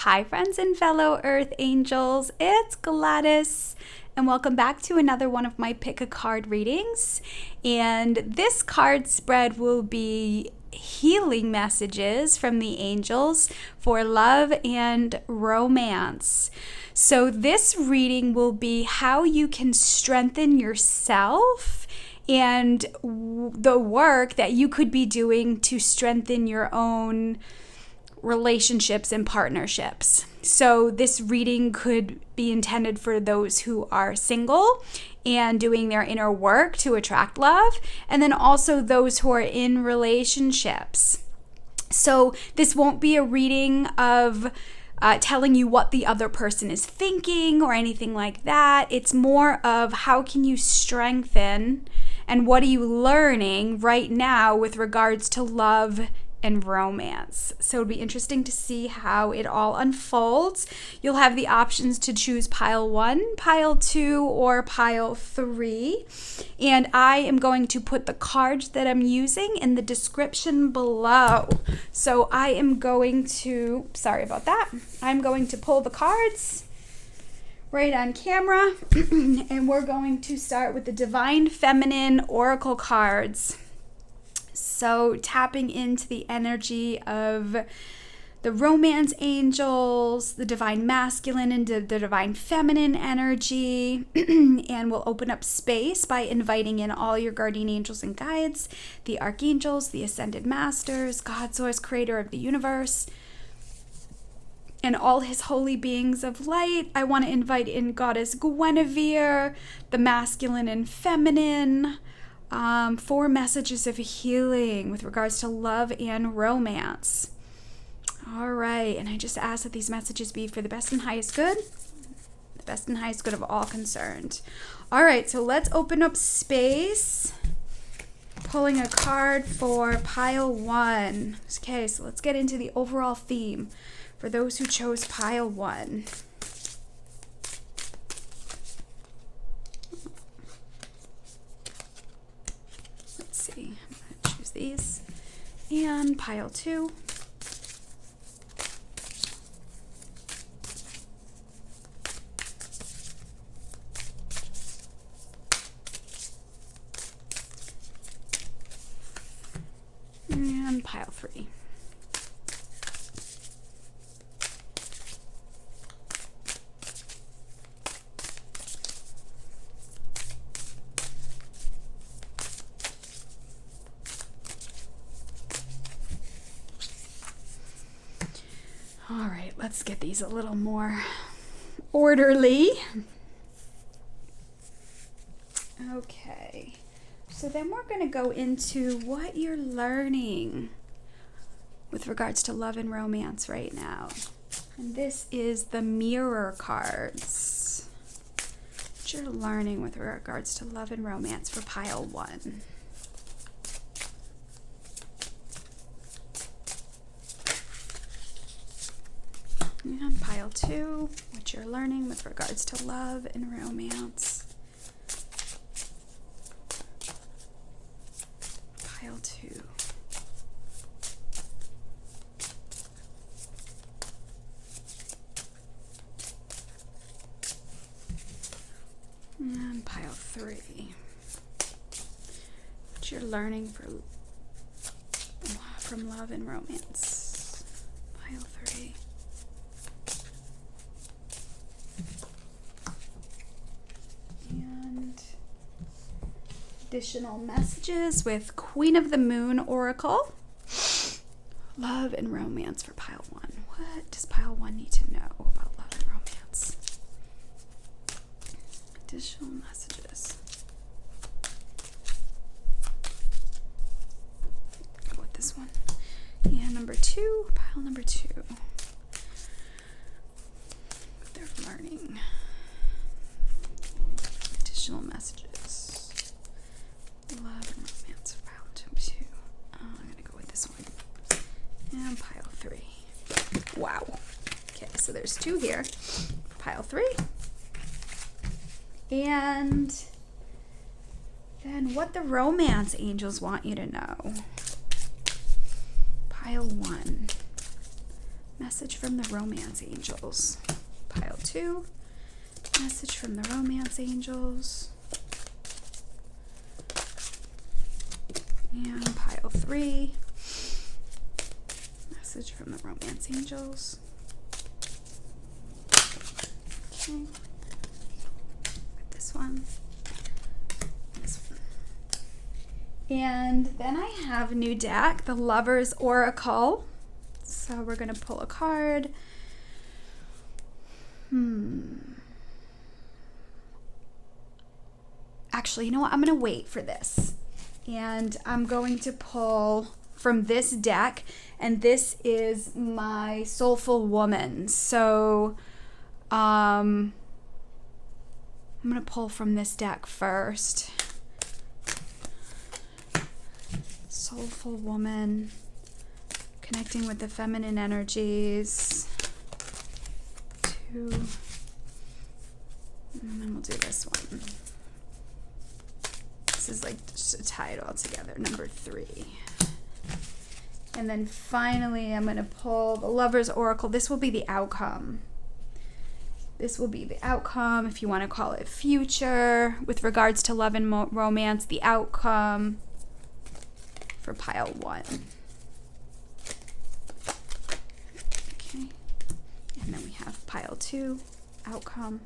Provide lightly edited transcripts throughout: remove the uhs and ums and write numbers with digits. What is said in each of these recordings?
Hi friends and fellow earth angels, it's Gladys and welcome back to another one of my pick a card readings. And this card spread will be healing messages from the angels for love and romance. So this reading will be how you can strengthen yourself and the work that you could be doing to strengthen your own relationships and partnerships. So this reading could be intended for those who are single and doing their inner work to attract love, and then also those who are in relationships. So this won't be a reading of telling you what the other person is thinking or anything like that. It's more of how can you strengthen and what are you learning right now with regards to love and romance. So it'll be interesting to see how it all unfolds. You'll have the options to choose pile 1, pile 2, or pile 3. And I am going to put the cards that I'm using in the description below. So I am going to, sorry about that, I'm going to pull the cards right on camera. And we're going to start with the Divine Feminine Oracle cards. So tapping into the energy of the romance angels, the divine masculine and the divine feminine energy, and we'll open up space by inviting in all your guardian angels and guides, the archangels, the ascended masters, God, source, creator of the universe, and all his holy beings of light. I want to invite in Goddess Guinevere, the masculine and feminine, 4 messages of healing with regards to love and romance. All right, and I just ask that these messages be for the best and highest good, the best and highest good of all concerned. All right, so let's open up space, pulling a card for pile 1. Okay, so let's get into the overall theme for those who chose pile 1. I'm going to choose these, and pile 2, and pile 3. All right, let's get these a little more orderly. Okay, so then we're going to go into what you're learning with regards to love and romance right now. And this is the mirror cards. What you're learning with regards to love and romance for pile 1. And pile 2, what you're learning with regards to love and romance. Pile 2. And pile 3, what you're learning from love and romance. Pile 3. Additional messages with Queen of the Moon Oracle. Love and romance for pile 1. What does pile 1 need to know about love and romance? Additional messages. Go with this one. And number 2, pile number 2. They're learning. Additional messages. Love and romance for pile 2. I'm going to go with this one. And pile 3. Wow. Okay, so there's 2 here. Pile 3. And then what the romance angels want you to know. Pile 1. Message from the romance angels. Pile 2. Message from the romance angels. And pile 3. Message from the romance angels. Okay. This one. This one. And then I have a new deck, the Lover's Oracle. So we're going to pull a card. Actually, you know what? I'm going to wait for this. And I'm going to pull from this deck. And this is my Soulful Woman. So I'm going to pull from this deck first. Soulful Woman. Connecting with the feminine energies. 2. And then we'll do this one. This is like just to tie it all together. Number 3. And then finally, I'm going to pull the Lover's Oracle. This will be the outcome. This will be the outcome, if you want to call it future, with regards to love and romance, the outcome for pile 1. Okay. And then we have pile 2, outcome.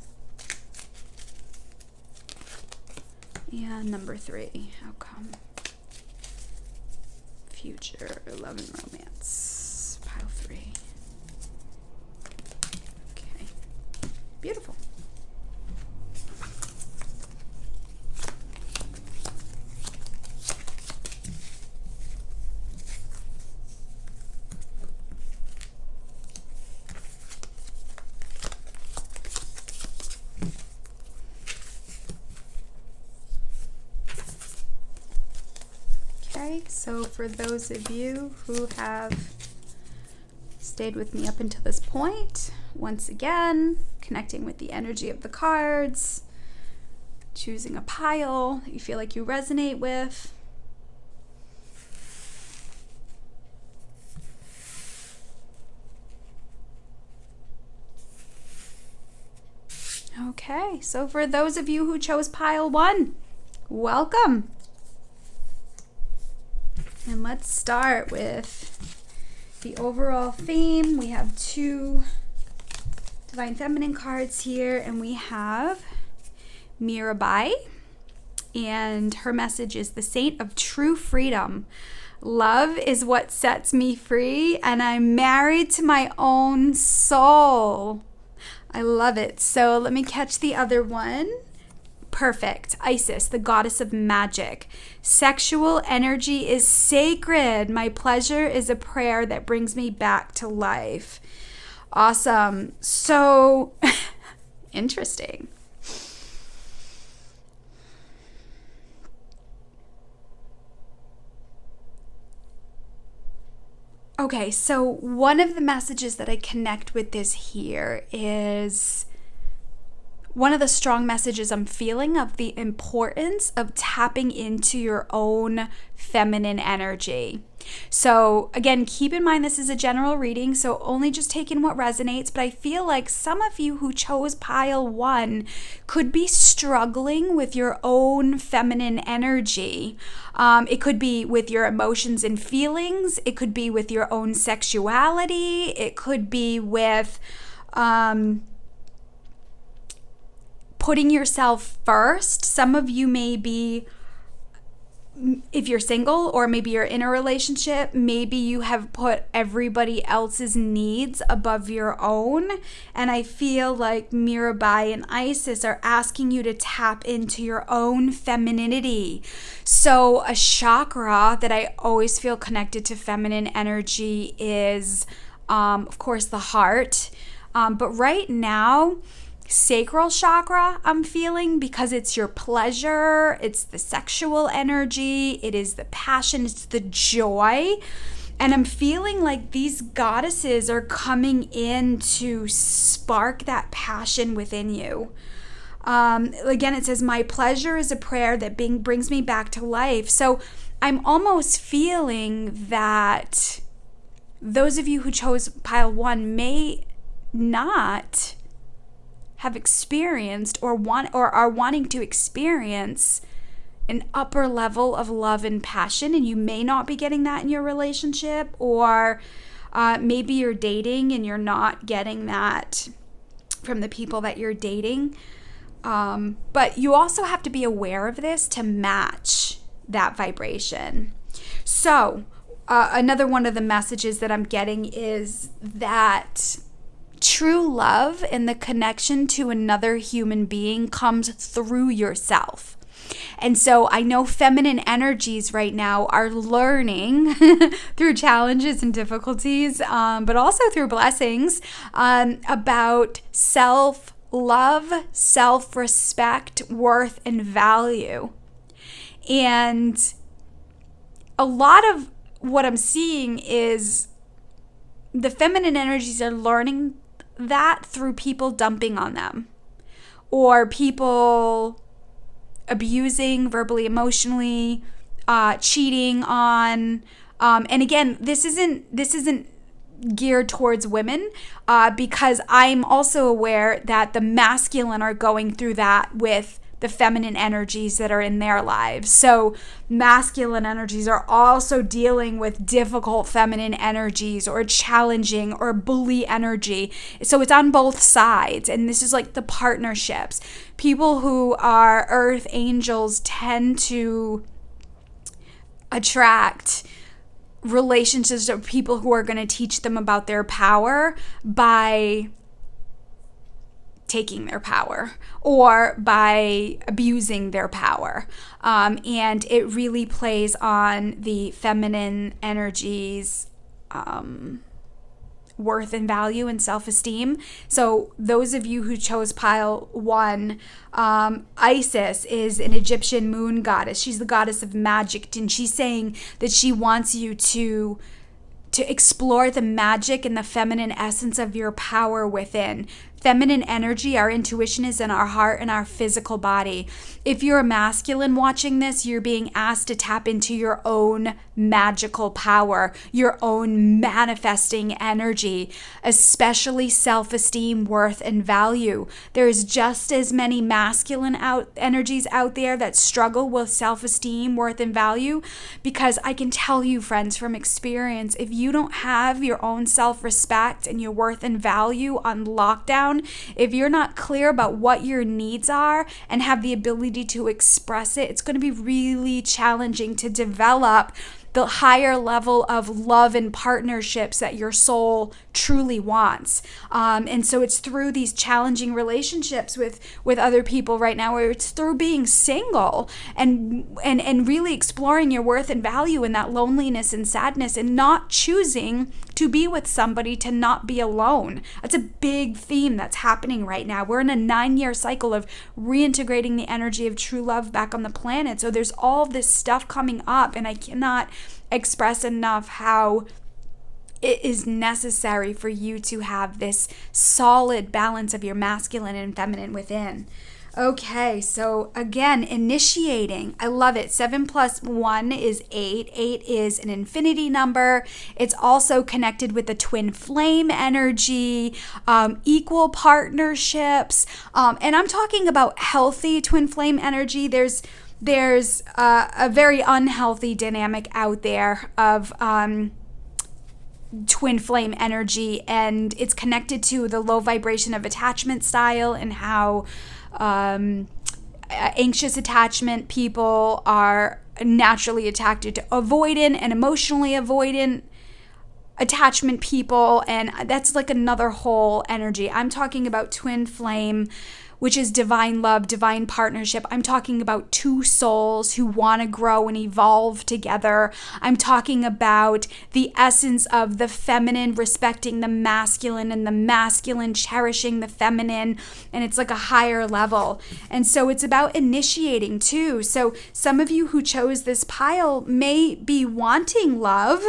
And number 3, outcome. Future, love and romance. Pile 3. Okay. Beautiful. So for those of you who have stayed with me up until this point, once again, connecting with the energy of the cards, choosing a pile that you feel like you resonate with. Okay, so for those of you who chose pile 1, welcome. And let's start with the overall theme. We have 2 Divine Feminine cards here, and we have Mirabai, and her message is the Saint of True Freedom. Love is what sets me free, and I'm married to my own soul. I love it. So let me catch the other one. Perfect. Isis, the goddess of magic. Sexual energy is sacred. My pleasure is a prayer that brings me back to life. Awesome. So interesting. Okay, so one of the messages that I connect with this here is one of the strong messages I'm feeling of the importance of tapping into your own feminine energy. So again, keep in mind this is a general reading, so only just take in what resonates, but I feel like some of you who chose pile 1 could be struggling with your own feminine energy. It could be with your emotions and feelings. It could be with your own sexuality. It could be with putting yourself first. Some of you may be, if you're single or maybe you're in a relationship, maybe you have put everybody else's needs above your own. And I feel like Mirabai and Isis are asking you to tap into your own femininity. So a chakra that I always feel connected to feminine energy is, of course, the heart. But right now, sacral chakra I'm feeling, because it's your pleasure, it's the sexual energy, it is the passion, it's the joy. And I'm feeling like these goddesses are coming in to spark that passion within you. Again, it says, my pleasure is a prayer that brings me back to life. So I'm almost feeling that those of you who chose pile 1 may not have experienced or are wanting to experience an upper level of love and passion, and you may not be getting that in your relationship, or maybe you're dating and you're not getting that from the people that you're dating. But you also have to be aware of this to match that vibration. So another one of the messages that I'm getting is that true love and the connection to another human being comes through yourself. And so I know feminine energies right now are learning through challenges and difficulties, but also through blessings, about self-love, self-respect, worth, and value. And a lot of what I'm seeing is the feminine energies are learning that through people dumping on them, or people abusing verbally, emotionally, cheating on, and again, this isn't geared towards women, because I'm also aware that the masculine are going through that with the feminine energies that are in their lives. So masculine energies are also dealing with difficult feminine energies, or challenging or bully energy. So it's on both sides. And this is like the partnerships. People who are earth angels tend to attract relationships of people who are going to teach them about their power by taking their power or by abusing their power. And it really plays on the feminine energies, worth and value and self-esteem. So those of you who chose pile 1, Isis is an Egyptian moon goddess. She's the goddess of magic, and she's saying that she wants you to explore the magic and the feminine essence of your power within. Feminine energy, our intuition, is in our heart and our physical body. If you're a masculine watching this, you're being asked to tap into your own magical power, your own manifesting energy, especially self-esteem, worth, and value. There's just as many masculine energies out there that struggle with self-esteem, worth, and value, because I can tell you, friends, from experience, if you don't have your own self-respect and your worth and value on lockdown, if you're not clear about what your needs are and have the ability to express it, it's going to be really challenging to develop the higher level of love and partnerships that your soul truly wants. And so it's through these challenging relationships with other people right now, where it's through being single and really exploring your worth and value in that loneliness and sadness, and not choosing to be with somebody, to not be alone. That's a big theme that's happening right now. We're in a 9-year cycle of reintegrating the energy of true love back on the planet. So there's all this stuff coming up, and I cannot express enough how it is necessary for you to have this solid balance of your masculine and feminine within. Okay, so again, initiating. I love it. 7 + 1 is 8. 8 is an infinity number. It's also connected with the twin flame energy, equal partnerships. And I'm talking about healthy twin flame energy. There's a very unhealthy dynamic out there of twin flame energy, and it's connected to the low vibration of attachment style, and how anxious attachment people are naturally attracted to avoidant and emotionally avoidant attachment people, and that's like another whole energy. I'm talking about twin flame, which is divine love, divine partnership. I'm talking about two souls who want to grow and evolve together. I'm talking about the essence of the feminine respecting the masculine, and the masculine cherishing the feminine, and it's like a higher level. And so it's about initiating too. So some of you who chose this pile may be wanting love,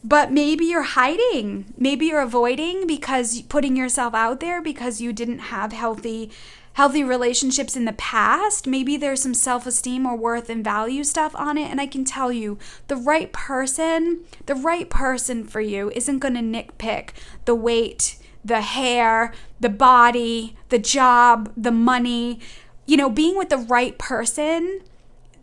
but maybe you're hiding. Maybe you're avoiding because putting yourself out there because you didn't have healthy healthy relationships in the past. Maybe there's some self-esteem or worth and value stuff on it. And I can tell you, the right person for you isn't going to nitpick the weight, the hair, the body, the job, the money. Being with the right person,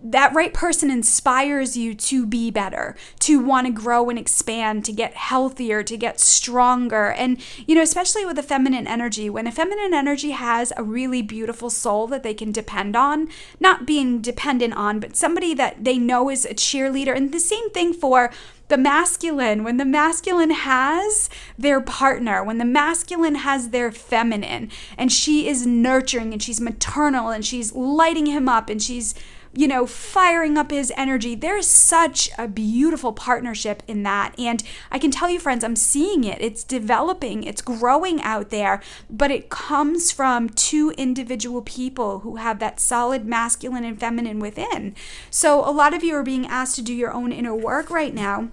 that right person inspires you to be better, to want to grow and expand, to get healthier, to get stronger. And, especially with a feminine energy, when a feminine energy has a really beautiful soul that they can depend on, not being dependent on, but somebody that they know is a cheerleader. And the same thing for the masculine. When the masculine has their partner, when the masculine has their feminine, and she is nurturing and she's maternal and she's lighting him up and she's firing up his energy. There's such a beautiful partnership in that. And I can tell you, friends, I'm seeing it. It's developing, it's growing out there, but it comes from two individual people who have that solid masculine and feminine within. So a lot of you are being asked to do your own inner work right now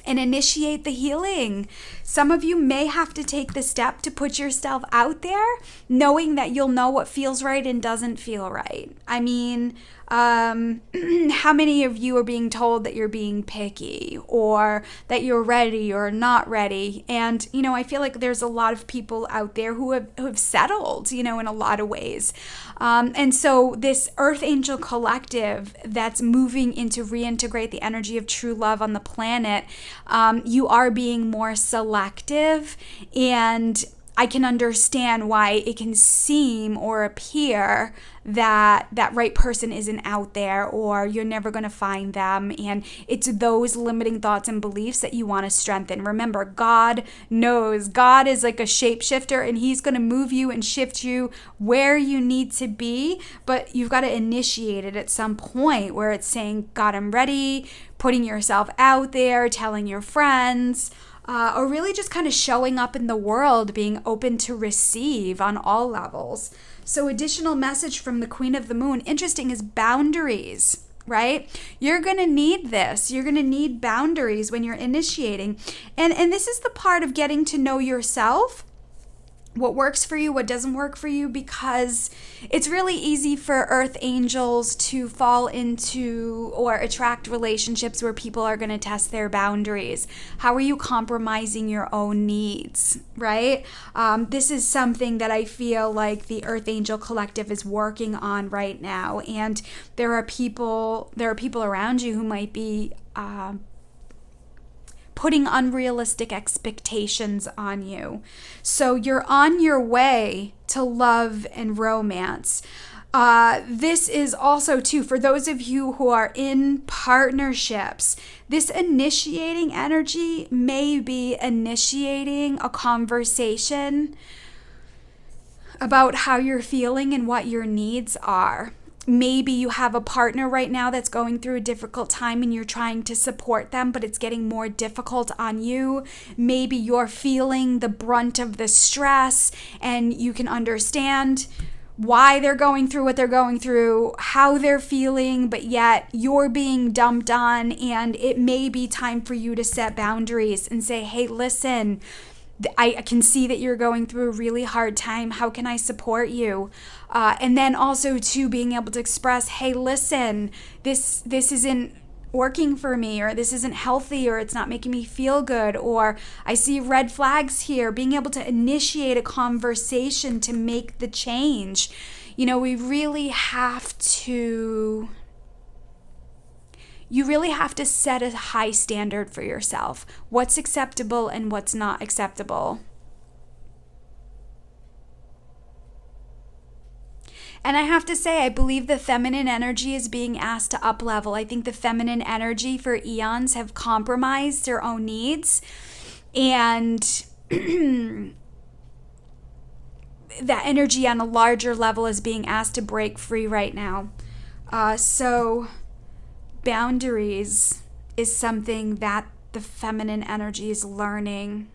and initiate the healing. Some of you may have to take the step to put yourself out there, knowing that you'll know what feels right and doesn't feel right. I mean, how many of you are being told that you're being picky or that you're ready or not ready? And, I feel like there's a lot of people out there who have settled, in a lot of ways. And so this Earth Angel Collective that's moving into reintegrate the energy of true love on the planet, you are being more selective, and I can understand why it can seem or appear that that right person isn't out there, or you're never going to find them. And it's those limiting thoughts and beliefs that you want to strengthen. Remember, God knows. God is like a shapeshifter, and he's going to move you and shift you where you need to be. But you've got to initiate it at some point where it's saying, God, I'm ready, putting yourself out there, telling your friends, or really just kind of showing up in the world, being open to receive on all levels. So additional message from the Queen of the Moon, interesting, is boundaries, right? You're going to need this. You're going to need boundaries when you're initiating. And this is the part of getting to know yourself, what works for you, what doesn't work for you, because it's really easy for Earth Angels to fall into or attract relationships where people are going to test their boundaries. How are you compromising your own needs, right? This is something that I feel like the Earth Angel Collective is working on right now. And there are people around you who might be putting unrealistic expectations on you. So you're on your way to love and romance. This is also, too, for those of you who are in partnerships, this initiating energy may be initiating a conversation about how you're feeling and what your needs are. Maybe you have a partner right now that's going through a difficult time and you're trying to support them, but it's getting more difficult on you. Maybe you're feeling the brunt of the stress and you can understand why they're going through what they're going through, how they're feeling, but yet you're being dumped on, and it may be time for you to set boundaries and say, hey, listen, I can see that you're going through a really hard time. How can I support you? And then also, too, being able to express, hey, listen, this isn't working for me, or this isn't healthy, or it's not making me feel good, or I see red flags here. Being able to initiate a conversation to make the change. We really have to... You really have to set a high standard for yourself. What's acceptable and what's not acceptable. And I have to say, I believe the feminine energy is being asked to up-level. I think the feminine energy for eons have compromised their own needs. And that energy on a larger level is being asked to break free right now. So boundaries is something that the feminine energy is learning.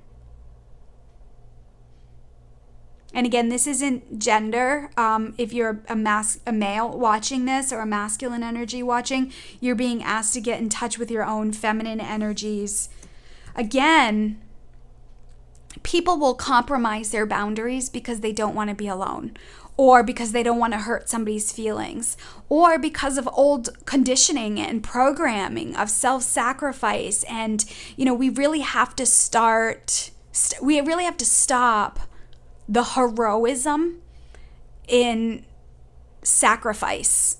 And again, this isn't gender. If you're a male watching this, or a masculine energy watching, you're being asked to get in touch with your own feminine energies. Again, People will compromise their boundaries because they don't want to be alone, or because they don't want to hurt somebody's feelings, or because of old conditioning and programming of self-sacrifice. And, we really have to stop the heroism in sacrifice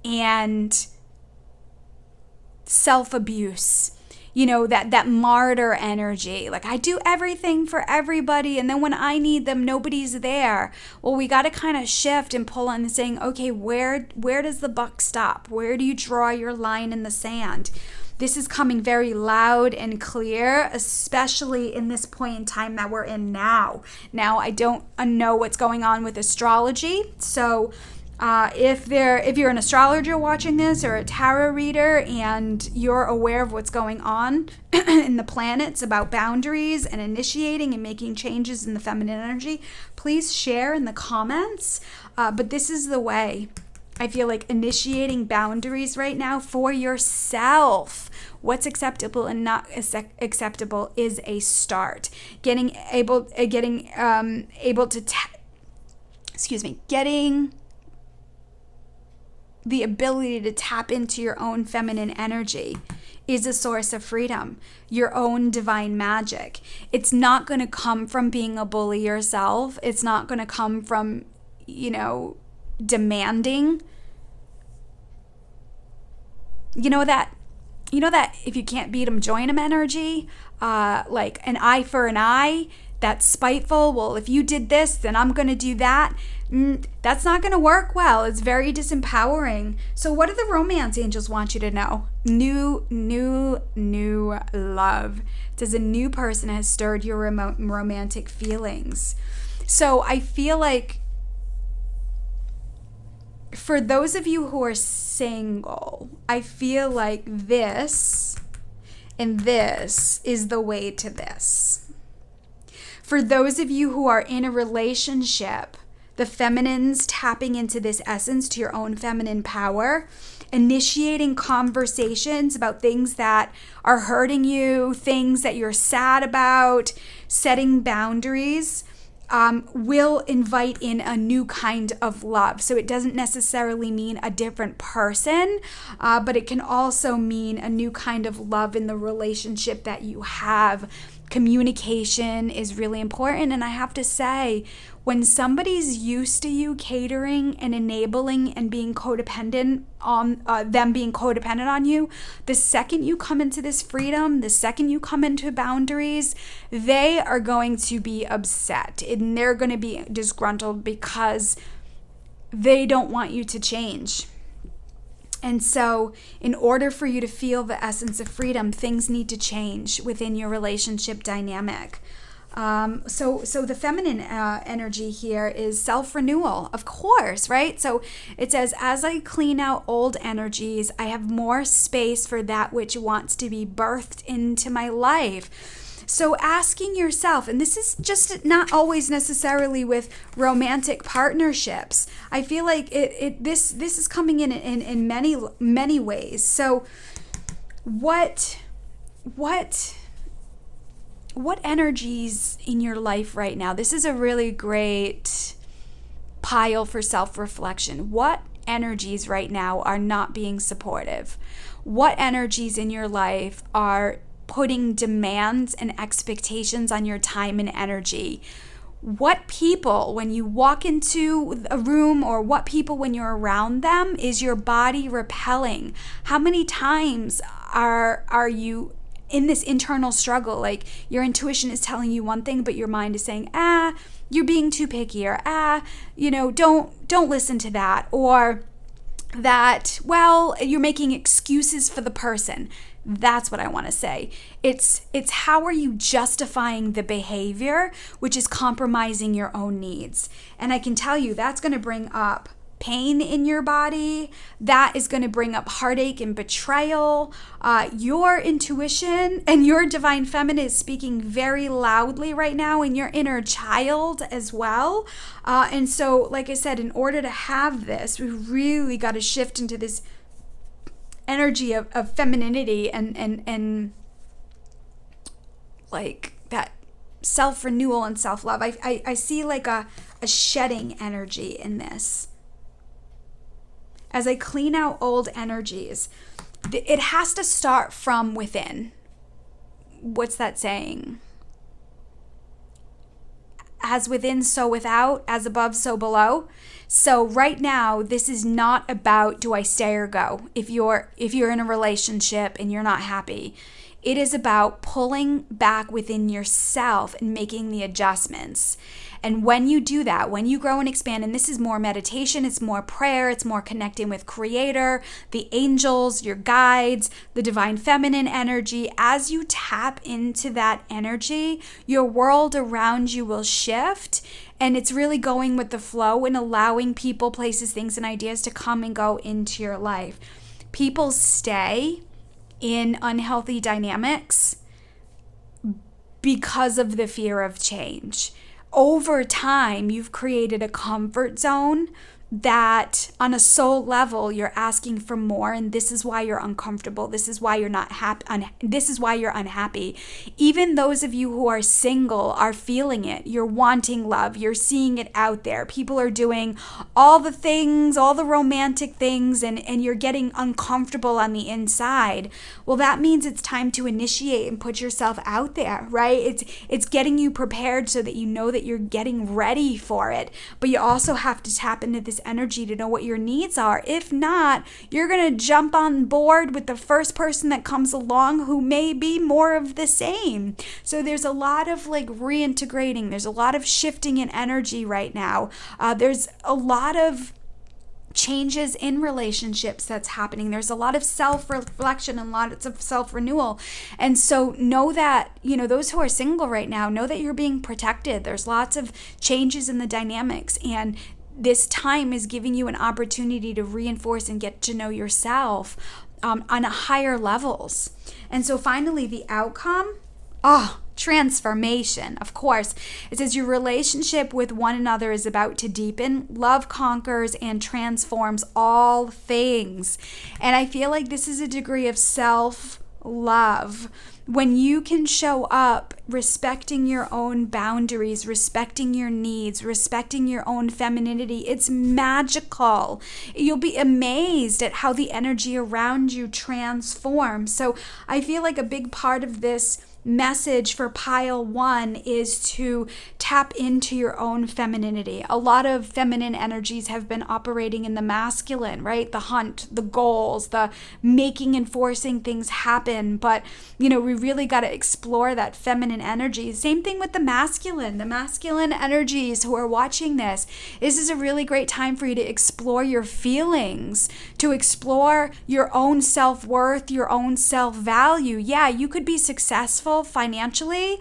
and self-abuse. That martyr energy. Like, I do everything for everybody, and then when I need them, nobody's there. Well, we got to kind of shift and pull on saying, okay, where does the buck stop? Where do you draw your line in the sand? This is coming very loud and clear, especially in this point in time that we're in now. Now, I don't know what's going on with astrology, so if you're an astrologer watching this, or a tarot reader, and you're aware of what's going on in the planets about boundaries and initiating and making changes in the feminine energy, please share in the comments. But this is the way. I feel like initiating boundaries right now for yourself. What's acceptable and not acceptable is a start. Getting the ability to tap into your own feminine energy is a source of freedom, your own divine magic. It's not going to come from being a bully yourself. It's not going to come from, demanding. That if you can't beat them, join them energy, like an eye for an eye, that's spiteful. Well, if you did this, then I'm going to do that. That's not going to work well. It's very disempowering. So what do the romance angels want you to know? New love. It says a new person has stirred your romantic feelings. So I feel like for those of you who are single, I feel like this and this is the way to this. For those of you who are in a relationship, the feminines tapping into this essence, to your own feminine power, initiating conversations about things that are hurting you, things that you're sad about, setting boundaries, will invite in a new kind of love. So it doesn't necessarily mean a different person, but it can also mean a new kind of love in the relationship that you have. Communication is really important. And I have to say, when somebody's used to you catering and enabling and being codependent on them being codependent on you, the second you come into this freedom, the second you come into boundaries, they are going to be upset and they're going to be disgruntled because they don't want you to change. And so in order for you to feel the essence of freedom, things need to change within your relationship dynamic. So the feminine energy here is self-renewal, of course, right? So it says, as I clean out old energies, I have more space for that which wants to be birthed into my life. So asking yourself, and this is just not always necessarily with romantic partnerships. I feel like this is coming in many ways. So what energies in your life right now? This is a really great pile for self-reflection. What energies right now are not being supportive? What energies in your life are putting demands and expectations on your time and energy? What people, when you walk into a room, or what people when you're around them, is your body repelling? How many times are you in this internal struggle? Like, your intuition is telling you one thing, but your mind is saying, you're being too picky, or don't listen to that, or that, well, you're making excuses for the person. That's what I want to say. It's how are you justifying the behavior, which is compromising your own needs. And I can tell you that's going to bring up pain in your body. That is going to bring up heartache and betrayal. Your intuition and your divine feminine is speaking very loudly right now, and your inner child as well. And so, like I said, in order to have this, we really got to shift into this energy of femininity and like that self-renewal and self-love. I see like a shedding energy in this. As I clean out old energies, it has to start from within. What's that saying? As within, so without, as above, so below. So right now, this is not about do I stay or go. If you're in a relationship and you're not happy, it is about pulling back within yourself and making the adjustments. And when you do that, when you grow and expand, and this is more meditation, it's more prayer, it's more connecting with Creator, the angels, your guides, the divine feminine energy. As you tap into that energy, your world around you will shift. And it's really going with the flow and allowing people, places, things, and ideas to come and go into your life. People stay in unhealthy dynamics because of the fear of change. Over time, you've created a comfort zone that on a soul level, you're asking for more, and this is why you're uncomfortable. This is why you're not happy. This is why you're unhappy. Even those of you who are single are feeling it. You're wanting love. You're seeing it out there. People are doing all the things, all the romantic things, and you're getting uncomfortable on the inside. Well, that means it's time to initiate and put yourself out there, right? It's getting you prepared so that you know that you're getting ready for it. But you also have to tap into this energy to know what your needs are. If not, you're going to jump on board with the first person that comes along who may be more of the same. So there's a lot of like reintegrating. There's a lot of shifting in energy right now. There's a lot of changes in relationships that's happening. There's a lot of self-reflection and lots of self-renewal. And so know that, those who are single right now, know that you're being protected. There's lots of changes in the dynamics, and this time is giving you an opportunity to reinforce and get to know yourself on a higher levels. And so finally, the outcome, transformation. Of course, it says your relationship with one another is about to deepen. Love conquers and transforms all things. And I feel like this is a degree of self-love. When you can show up respecting your own boundaries, respecting your needs, respecting your own femininity, it's magical. You'll be amazed at how the energy around you transforms. So I feel like a big part of this message for pile 1 is to tap into your own femininity. A lot of feminine energies have been operating in the masculine, right? The hunt, the goals, the making and forcing things happen. But, we really got to explore that feminine energy. Same thing with the masculine. The masculine energies who are watching this is a really great time for you to explore your feelings, to explore your own self-worth, your own self-value. Yeah, you could be successful financially,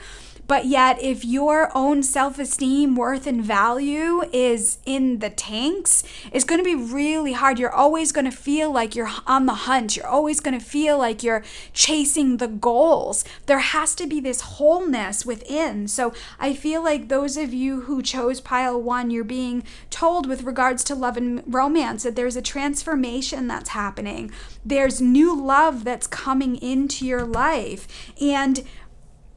but yet if your own self-esteem, worth, and value is in the tanks, it's going to be really hard. You're always going to feel like you're on the hunt. You're always going to feel like you're chasing the goals. There has to be this wholeness within. So I feel like those of you who chose pile 1, you're being told with regards to love and romance that there's a transformation that's happening. There's new love that's coming into your life. And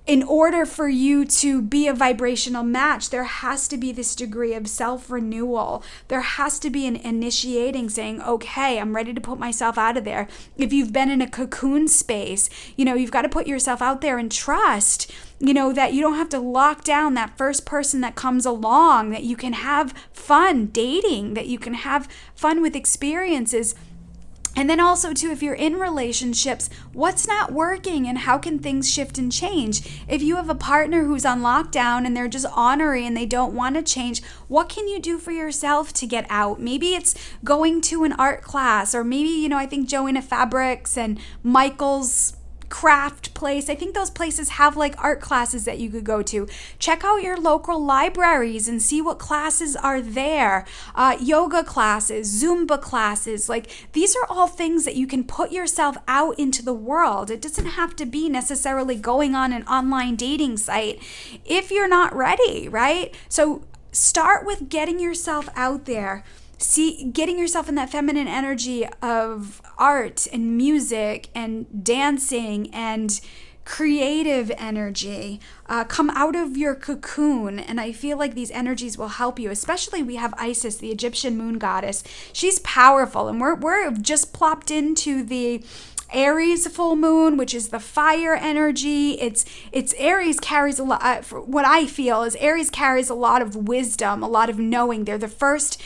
in order for you to be a vibrational match, there has to be this degree of self-renewal. There has to be an initiating, saying, okay, I'm ready to put myself out of there. If you've been in a cocoon space, you've got to put yourself out there and trust, that you don't have to lock down that first person that comes along, that you can have fun dating, that you can have fun with experiences. And then also, too, if you're in relationships, what's not working and how can things shift and change? If you have a partner who's on lockdown and they're just ornery and they don't want to change, what can you do for yourself to get out? Maybe it's going to an art class, or maybe, I think Joanna Fabrics and Michael's craft place. I think those places have like art classes that you could go to. Check out your local libraries and see what classes are there. Yoga classes, Zumba classes. Like, these are all things that you can put yourself out into the world. It doesn't have to be necessarily going on an online dating site if you're not ready, right? So start with getting yourself out there. Getting yourself in that feminine energy of art and music and dancing and creative energy. Come out of your cocoon. And I feel like these energies will help you. Especially we have Isis, the Egyptian moon goddess. She's powerful. And we're just plopped into the Aries full moon, which is the fire energy. It's Aries carries a lot. What I feel is Aries carries a lot of wisdom, a lot of knowing. They're the first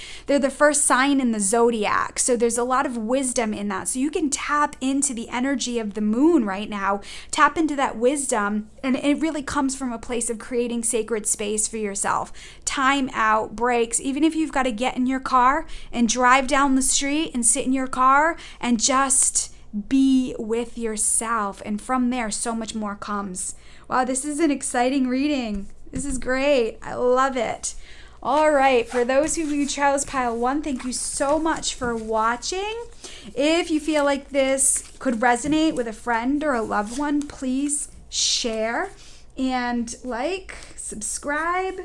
sign in the zodiac, so there's a lot of wisdom in that. So you can tap into the energy of the moon right now. Tap into that wisdom, and it really comes from a place of creating sacred space for yourself. Time out, breaks. Even if you've got to get in your car and drive down the street and sit in your car and just be with yourself, and from there so much more comes. Wow, this is an exciting reading. This is great. I love it. All right, for those who chose pile 1, thank you so much for watching. If you feel like this could resonate with a friend or a loved one, please share and like, subscribe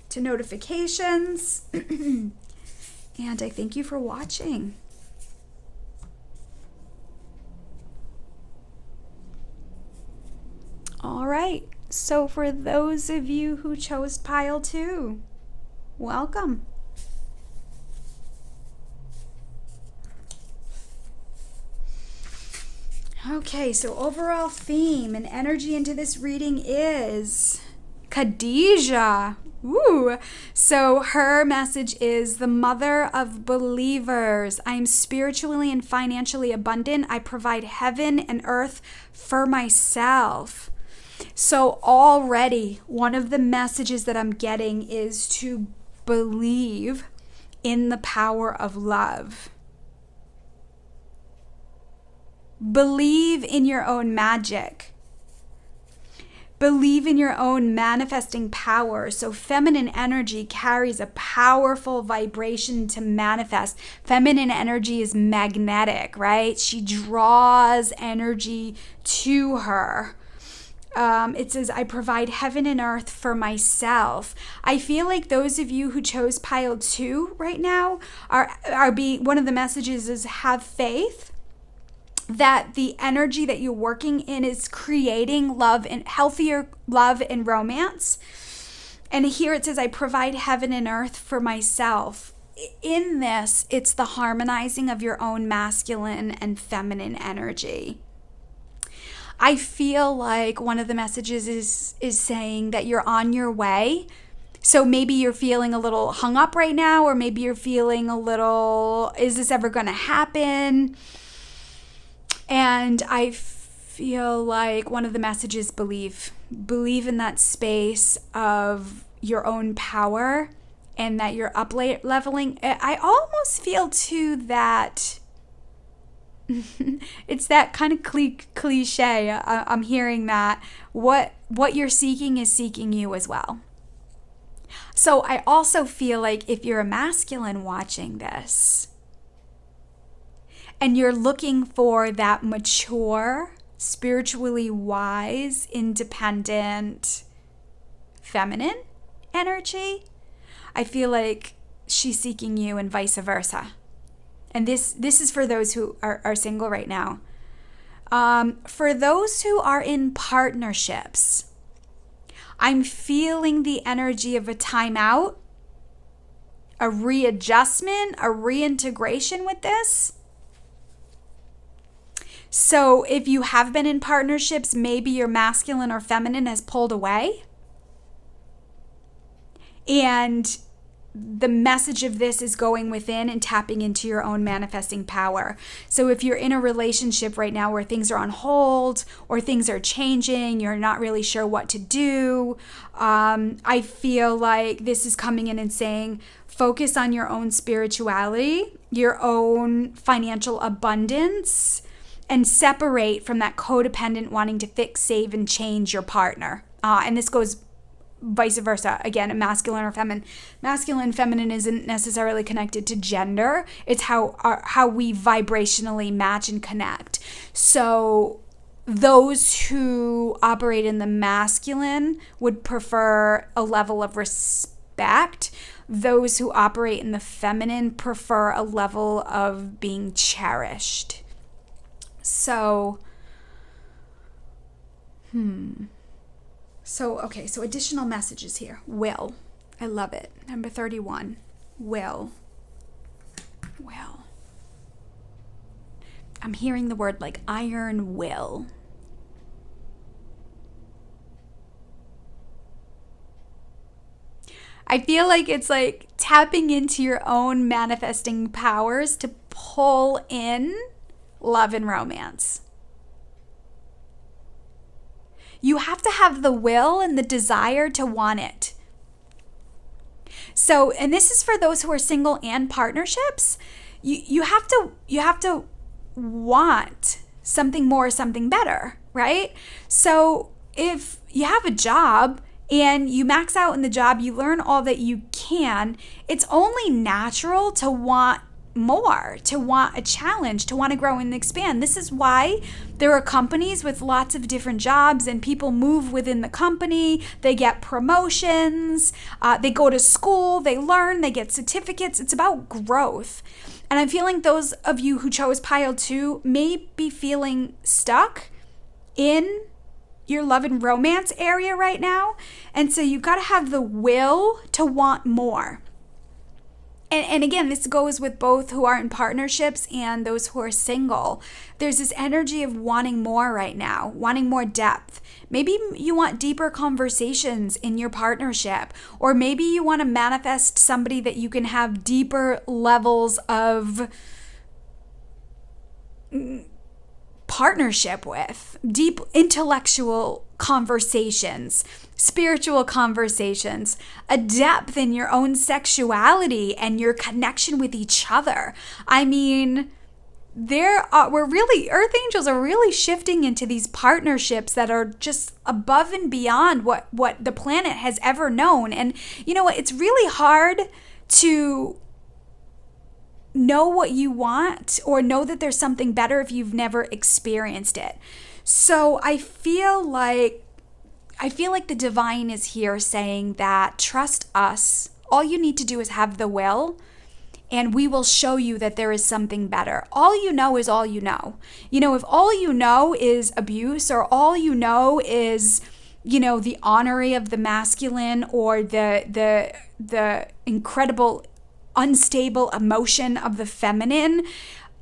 to notifications. And I thank you for watching. All right, so for those of you who chose pile 2, welcome. Okay, so overall theme and energy into this reading is Khadijah. Ooh. So her message is the mother of believers. I am spiritually and financially abundant. I provide heaven and earth for myself. So already one of the messages that I'm getting is to believe in the power of love. Believe in your own magic. Believe in your own manifesting power. So feminine energy carries a powerful vibration to manifest. Feminine energy is magnetic, right? She draws energy to her. It says, I provide heaven and earth for myself. I feel like those of you who chose pile 2 right now are being, one of the messages is have faith that the energy that you're working in is creating love and healthier love and romance. And here it says, I provide heaven and earth for myself. In this, it's the harmonizing of your own masculine and feminine energy. I feel like one of the messages is saying that you're on your way. So maybe you're feeling a little hung up right now, or maybe you're feeling a little, is this ever going to happen? And I feel like one of the messages, believe in that space of your own power and that you're up leveling. I almost feel too that it's that kind of cliche. I'm hearing that what you're seeking is seeking you as well. So I also feel like if you're a masculine watching this and you're looking for that mature, spiritually wise, independent, feminine energy, I feel like she's seeking you and vice versa. And this is for those who are single right now. For those who are in partnerships, I'm feeling the energy of a timeout, a readjustment, a reintegration with this. So if you have been in partnerships, maybe your masculine or feminine has pulled away. And the message of this is going within and tapping into your own manifesting power. So if you're in a relationship right now where things are on hold or things are changing, you're not really sure what to do, I feel like this is coming in and saying, focus on your own spirituality, your own financial abundance, and separate from that codependent wanting to fix, save, and change your partner. And this goes vice versa. Again, a masculine or feminine. Masculine, feminine isn't necessarily connected to gender. It's how we vibrationally match and connect. So those who operate in the masculine would prefer a level of respect. Those who operate in the feminine prefer a level of being cherished. So So additional messages here. Will. I love it. Number 31. Will. I'm hearing the word like iron will. I feel like it's like tapping into your own manifesting powers to pull in love and romance. You have to have the will and the desire to want it. So, and this is for those who are single and partnerships. You have to want something more, something better, right? So if you have a job and you max out in the job, you learn all that you can, it's only natural to want more, to want a challenge, to want to grow and expand. This is why there are companies with lots of different jobs and people move within the company. They get promotions, they go to school, they learn, they get certificates. It's about growth. And I'm feeling those of you who chose pile 2 may be feeling stuck in your love and romance area right now. And so you've got to have the will to want more. And again, this goes with both who are in partnerships and those who are single. There's this energy of wanting more right now, wanting more depth. Maybe you want deeper conversations in your partnership, or maybe you want to manifest somebody that you can have deeper levels of partnership with, deep intellectual conversations, spiritual conversations, a depth in your own sexuality and your connection with each other. I mean, Earth angels are really shifting into these partnerships that are just above and beyond what the planet has ever known. And you know what? It's really hard to know what you want or know that there's something better if you've never experienced it. So I feel like the divine is here saying that trust us. All you need to do is have the will, and we will show you that there is something better. All you know is all you know. You know, if all you know is abuse, or all you know is, you know, the honoring of the masculine, or the incredible unstable emotion of the feminine,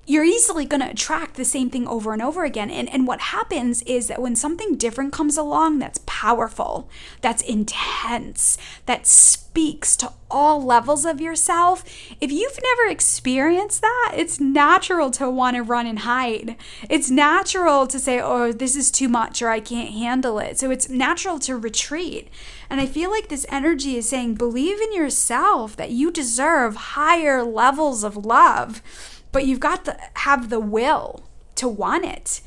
you're easily going to attract the same thing over and over again. And what happens is that when something different comes along that's powerful, that's intense, that speaks to all levels of yourself, if you've never experienced that, it's natural to want to run and hide. It's natural to say, oh, this is too much, or I can't handle it. So it's natural to retreat. And I feel like this energy is saying, believe in yourself, that you deserve higher levels of love. But you've got to have the will to want it,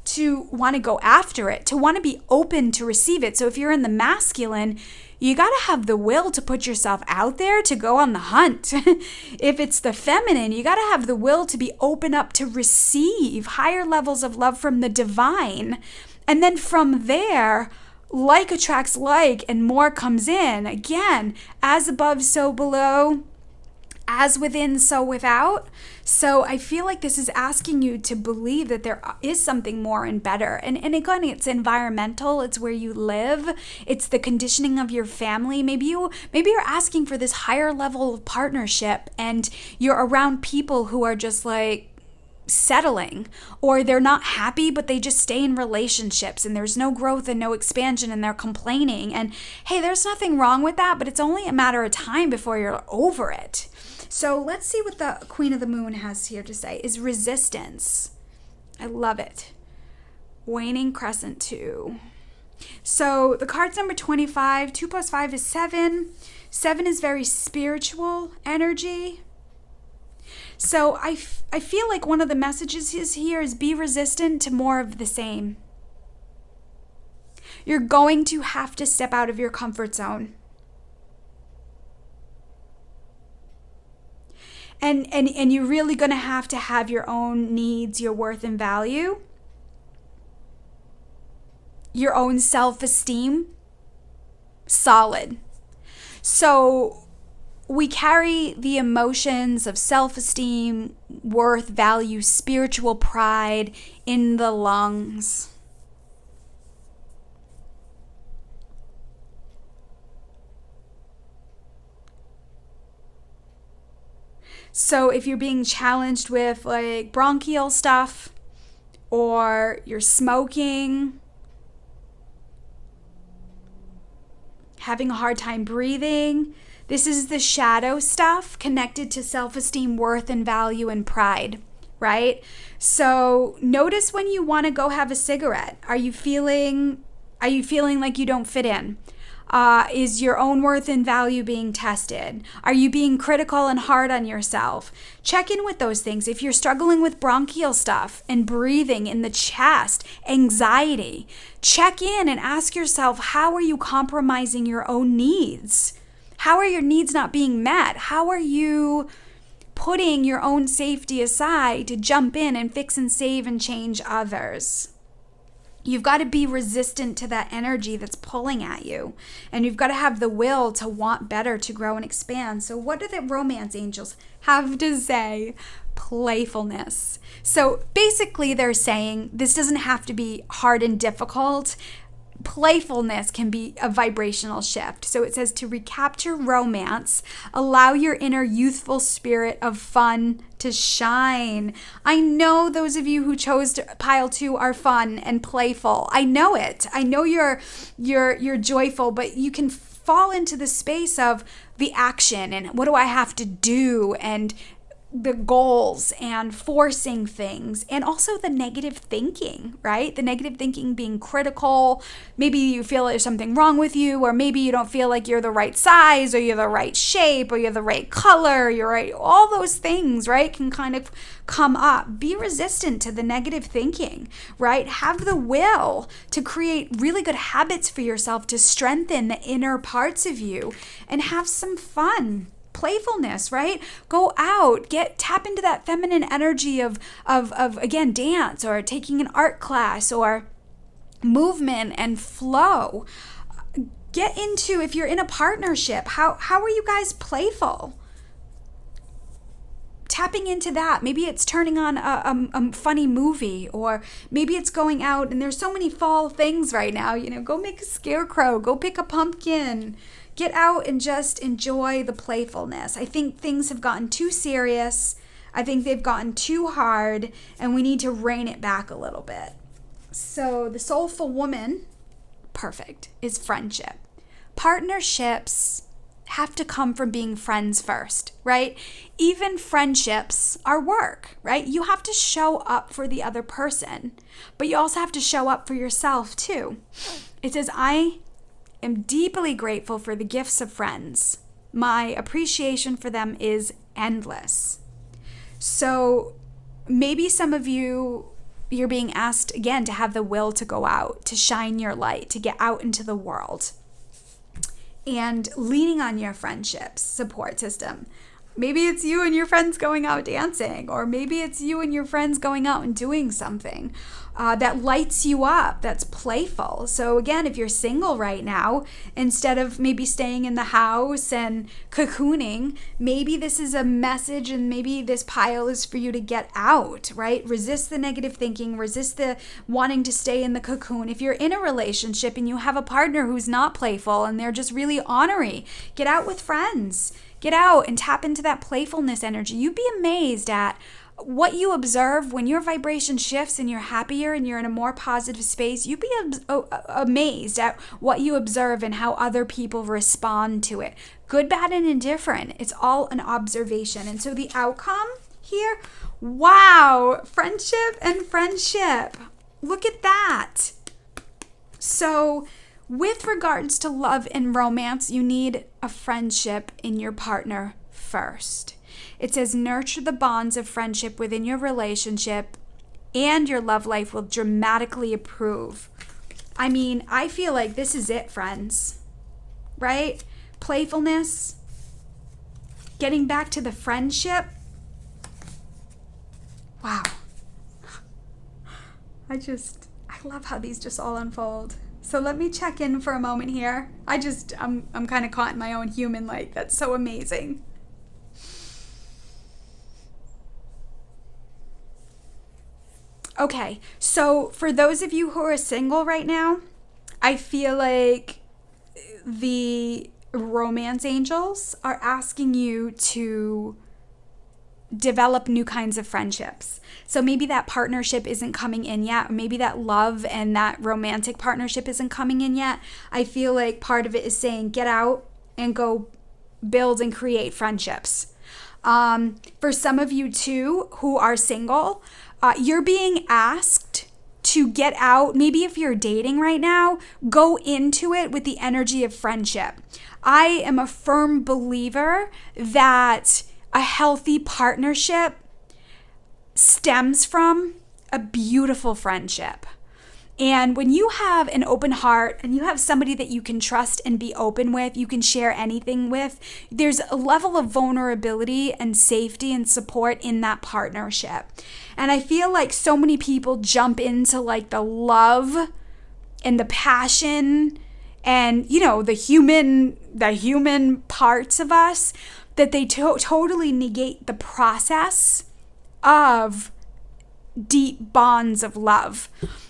to want to go after it, to want to be open to receive it. So if you're in the masculine, you got to have the will to put yourself out there, to go on the hunt. If it's the feminine, you got to have the will to be open up to receive higher levels of love from the divine. And then from there, like attracts like, and more comes in. Again, as above, so below. As within, so without. So I feel like this is asking you to believe that there is something more and better. And again, it's environmental. It's where you live. It's the conditioning of your family. Maybe you're asking for this higher level of partnership, and you're around people who are just like settling, or they're not happy, but they just stay in relationships, and there's no growth and no expansion, and they're complaining. And hey, there's nothing wrong with that, but it's only a matter of time before you're over it. So let's see what the Queen of the Moon has here to say. Is resistance. I love it. Waning Crescent 2. So the card's number 25. 2 plus 5 is 7. 7 is very spiritual energy. So I feel like one of the messages here is be resistant to more of the same. You're going to have to step out of your comfort zone. And you're really going to have your own needs, your worth and value, your own self-esteem solid. So we carry the emotions of self-esteem, worth, value, spiritual pride in the lungs. So if you're being challenged with like bronchial stuff, or you're smoking, having a hard time breathing, this is the shadow stuff connected to self-esteem, worth, and value and pride, right? So notice when you want to go have a cigarette. Are you feeling like you don't fit in? Is your own worth and value being tested? Are you being critical and hard on yourself? Check in with those things. If you're struggling with bronchial stuff and breathing in the chest, anxiety, check in and ask yourself, how are you compromising your own needs? How are your needs not being met? How are you putting your own safety aside to jump in and fix and save and change others? You've got to be resistant to that energy that's pulling at you. And you've got to have the will to want better, to grow and expand. So what do the romance angels have to say? Playfulness. So basically they're saying this doesn't have to be hard and difficult. Playfulness can be a vibrational shift. So it says to recapture romance, allow your inner youthful spirit of fun to shine. I know those of you who chose pile 2 are fun and playful. I know it. I know you're joyful, but you can fall into the space of the action and what do I have to do, and the goals and forcing things, and also the negative thinking, right? The negative thinking being critical. Maybe you feel there's something wrong with you, or maybe you don't feel like you're the right size, or you're the right shape, or you're the right color, or you're right. All those things, right, can kind of come up. Be resistant to the negative thinking, right? Have the will to create really good habits for yourself to strengthen the inner parts of you and have some fun. Playfulness, right? Go out, tap into that feminine energy of again, dance, or taking an art class, or movement and flow. Get into, if you're in a partnership, how are you guys playful? Tapping into that. Maybe it's turning on a funny movie, or maybe it's going out, and there's so many fall things right now, go make a scarecrow, go pick a pumpkin. Get out and just enjoy the playfulness. I think things have gotten too serious. I think they've gotten too hard, and we need to rein it back a little bit. So the soulful woman, perfect, is friendship. Partnerships have to come from being friends first, right? Even friendships are work, right? You have to show up for the other person, but you also have to show up for yourself too. It says, I am deeply grateful for the gifts of friends. My appreciation for them is endless. So maybe some of you're being asked again to have the will to go out, to shine your light, to get out into the world, and leaning on your friendships support system. Maybe it's you and your friends going out dancing, or maybe it's you and your friends going out and doing something that lights you up, that's playful. So again, if you're single right now, instead of maybe staying in the house and cocooning, maybe this is a message, and maybe this pile is for you to get out, right? Resist the negative thinking, resist the wanting to stay in the cocoon. If you're in a relationship and you have a partner who's not playful and they're just really ornery, get out with friends. Get out and tap into that playfulness energy. You'd be amazed at what you observe when your vibration shifts and you're happier and you're in a more positive space. You'd be amazed at what you observe and how other people respond to it. Good, bad, and indifferent. It's all an observation. And so the outcome here, wow, friendship and friendship. Look at that. So with regards to love and romance, you need a friendship in your partner first. It says nurture the bonds of friendship within your relationship, and your love life will dramatically improve. I mean, I feel like this is it, friends, right? Playfulness, getting back to the friendship. Wow. I love how these just all unfold. So let me check in for a moment here. I'm kind of caught in my own human light. That's so amazing. Okay, so for those of you who are single right now, I feel like the romance angels are asking you to develop new kinds of friendships. So maybe that partnership isn't coming in yet, or maybe that love and that romantic partnership isn't coming in yet. I feel like part of it is saying get out and go build and create friendships. For some of you too who are single, you're being asked to get out. Maybe if you're dating right now, go into it with the energy of friendship. I am a firm believer that a healthy partnership stems from a beautiful friendship. And when you have an open heart and you have somebody that you can trust and be open with, you can share anything with, there's a level of vulnerability and safety and support in that partnership. And I feel like so many people jump into like the love and the passion and, you know, the human parts of us, that they totally negate the process of deep bonds of love.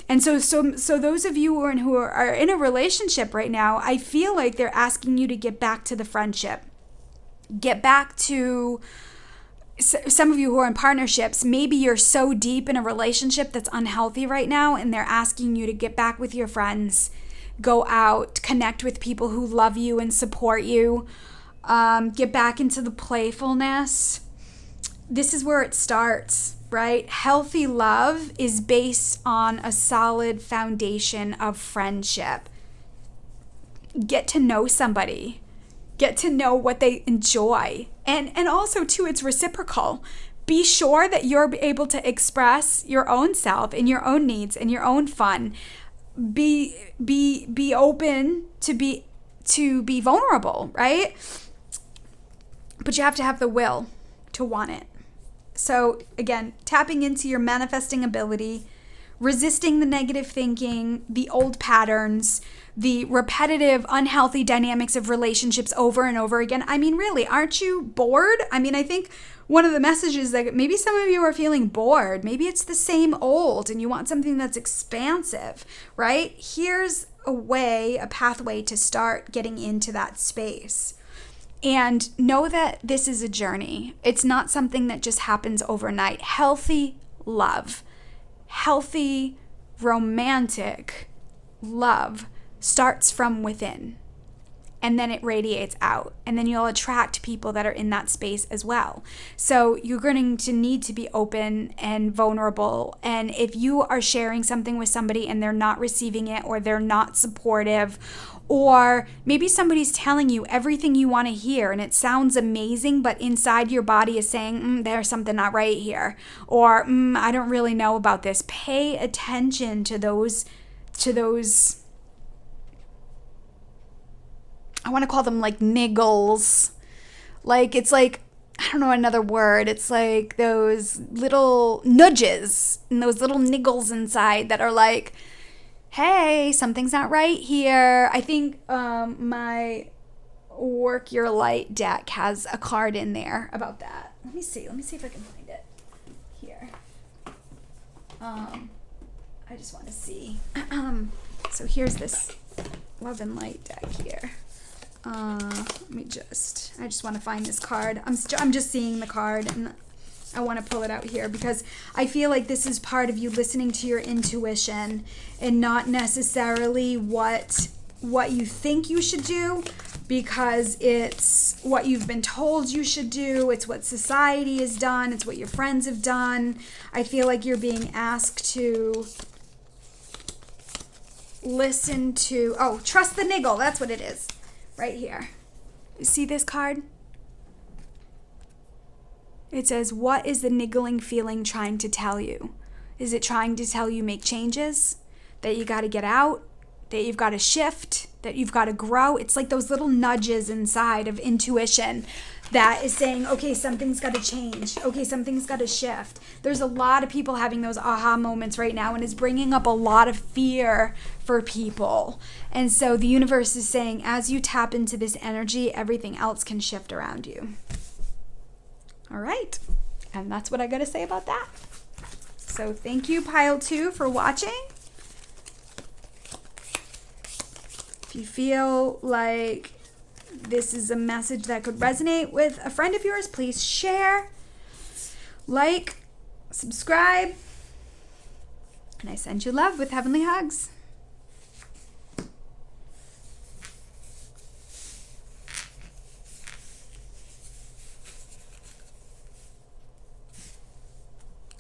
And so those of you who are in a relationship right now, I feel like they're asking you to get back to the friendship. Get back to, some of you who are in partnerships, maybe you're so deep in a relationship that's unhealthy right now, and they're asking you to get back with your friends, go out, connect with people who love you and support you, get back into the playfulness. This is where it starts, right? Healthy love is based on a solid foundation of friendship. Get to know somebody. Get to know what they enjoy. And also, too, it's reciprocal. Be sure that you're able to express your own self and your own needs and your own fun. Be open to be vulnerable, right? But you have to have the will to want it. So again, tapping into your manifesting ability, resisting the negative thinking, the old patterns, the repetitive, unhealthy dynamics of relationships over and over again. I mean, really, aren't you bored? I mean, I think one of the messages that maybe some of you are feeling bored. Maybe it's the same old and you want something that's expansive, right? Here's a pathway to start getting into that space. And know that this is a journey. It's not something that just happens overnight. Healthy love, healthy romantic love starts from within. And then it radiates out. And then you'll attract people that are in that space as well. So you're going to need to be open and vulnerable. And if you are sharing something with somebody and they're not receiving it, or they're not supportive, or maybe somebody's telling you everything you want to hear and it sounds amazing, but inside your body is saying, there's something not right here. Or, I don't really know about this. Pay attention to those, I want to call them like niggles. Like, it's like, I don't know another word. It's like those little nudges and those little niggles inside that are like, hey, something's not right here. I think my Work Your Light deck has a card in there about that. Let me see if I can find it here. I just want to see. So here's this Love and Light deck here. I just want to find this card. I'm just seeing the card, and I want to pull it out here because I feel like this is part of you listening to your intuition and not necessarily what you think you should do, because it's what you've been told you should do. It's what society has done. It's what your friends have done. I feel like you're being asked to listen to, trust the niggle. That's what it is right here. You see this card? It says, what is the niggling feeling trying to tell you? Is it trying to tell you make changes? That you got to get out? That you've got to shift? That you've got to grow? It's like those little nudges inside of intuition that is saying, okay, something's got to change. Okay, something's got to shift. There's a lot of people having those aha moments right now, and it's bringing up a lot of fear for people. And so the universe is saying, as you tap into this energy, everything else can shift around you. All right. And that's what I got to say about that. So thank you, Pile 2, for watching. If you feel like this is a message that could resonate with a friend of yours, please share. like, subscribe, and I send you love with heavenly hugs.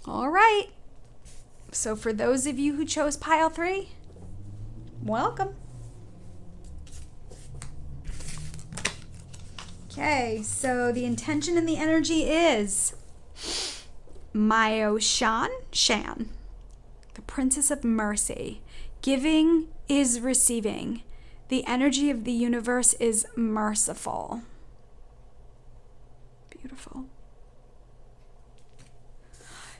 All right. So for those of you who chose pile 3, welcome. Okay, so the intention and the energy is Shan, the Princess of Mercy. Giving is receiving. The energy of the universe is merciful. Beautiful.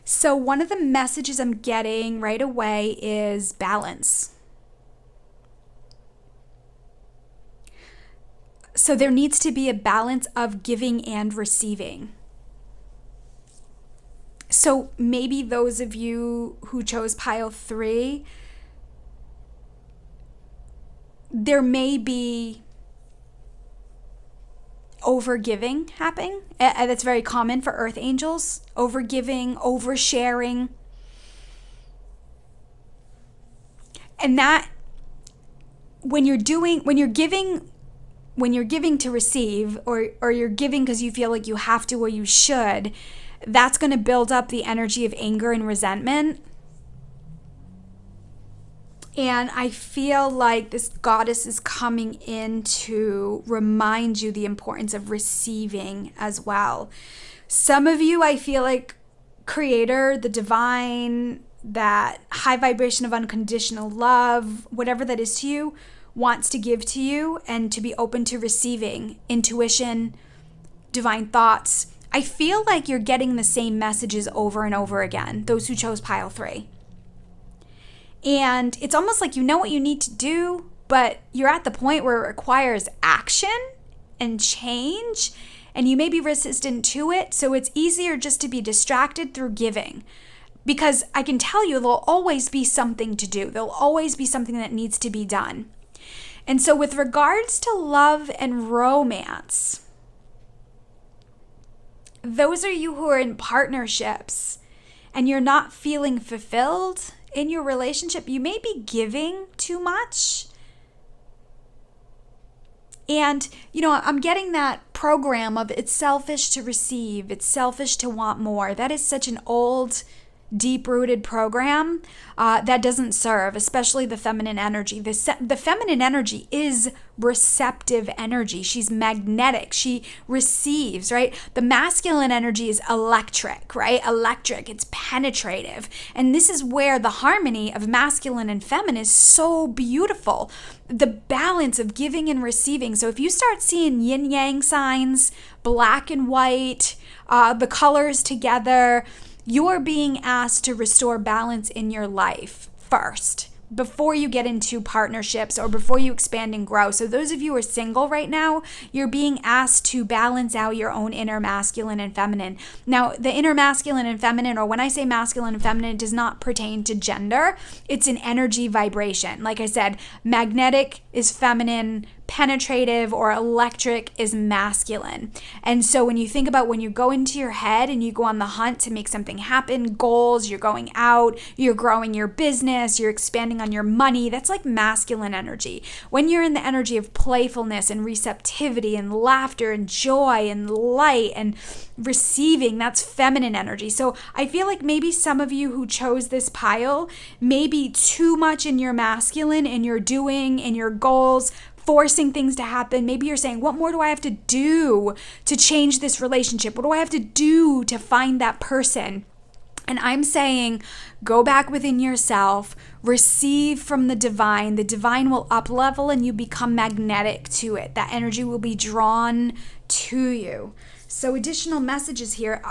So one of the messages I'm getting right away is balance. So there needs to be a balance of giving and receiving. So maybe those of you who chose pile 3, there may be overgiving happening. That's very common for earth angels. Overgiving, oversharing. And that when you're giving to receive, or you're giving because you feel like you have to or you should, that's going to build up the energy of anger and resentment. And I feel like this goddess is coming in to remind you the importance of receiving as well. Some of you, I feel like Creator, the divine, that high vibration of unconditional love, whatever that is to you, wants to give to you and to be open to receiving intuition, divine thoughts. I feel like you're getting the same messages over and over again, those who chose pile 3. And it's almost like you know what you need to do, but you're at the point where it requires action and change, and you may be resistant to it. So it's easier just to be distracted through giving, because I can tell you there'll always be something to do. There'll always be something that needs to be done. And so with regards to love and romance, those are you who are in partnerships and you're not feeling fulfilled in your relationship, you may be giving too much. And, I'm getting that program of it's selfish to receive, it's selfish to want more. That is such an old, deep-rooted program that doesn't serve, especially the feminine energy. The feminine energy is receptive energy. She's magnetic. She receives, right? The masculine energy is electric, right? Electric. It's penetrative. And this is where the harmony of masculine and feminine is so beautiful. The balance of giving and receiving. So if you start seeing yin-yang signs, black and white, the colors together, you're being asked to restore balance in your life first before you get into partnerships or before you expand and grow. So those of you who are single right now, you're being asked to balance out your own inner masculine and feminine. Now, the inner masculine and feminine, or when I say masculine and feminine, it does not pertain to gender. It's an energy vibration. Like I said, magnetic is feminine, penetrative or electric is masculine. And so when you think about when you go into your head and you go on the hunt to make something happen, goals, you're going out, you're growing your business, you're expanding on your money, that's like masculine energy. When you're in the energy of playfulness and receptivity and laughter and joy and light and receiving, that's feminine energy. So I feel like maybe some of you who chose this pile may be too much in your masculine, in your doing, in your goals, forcing things to happen. Maybe you're saying, what more do I have to do to change this relationship? What do I have to do to find that person? And I'm saying, go back within yourself, receive from the divine. The divine will up level and you become magnetic to it. That energy will be drawn to you. So additional messages here.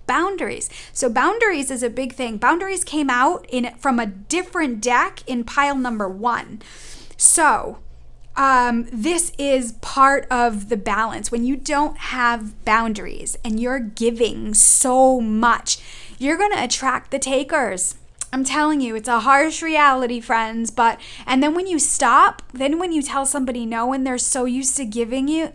Boundaries. So boundaries is a big thing. Boundaries came out from a different deck in pile number 1. So this is part of the balance. When you don't have boundaries and you're giving so much, you're going to attract the takers. I'm telling you, it's a harsh reality, friends. And then when you stop, then when you tell somebody no and they're so used to giving you,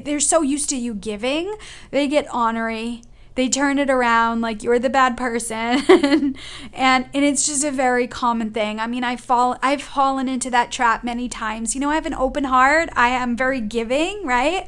they're so used to you giving, they get ornery. they turn it around like you're the bad person. and it's just a very common thing. I mean, I've fallen into that trap many times. You know, I have an open heart. I am very giving, right?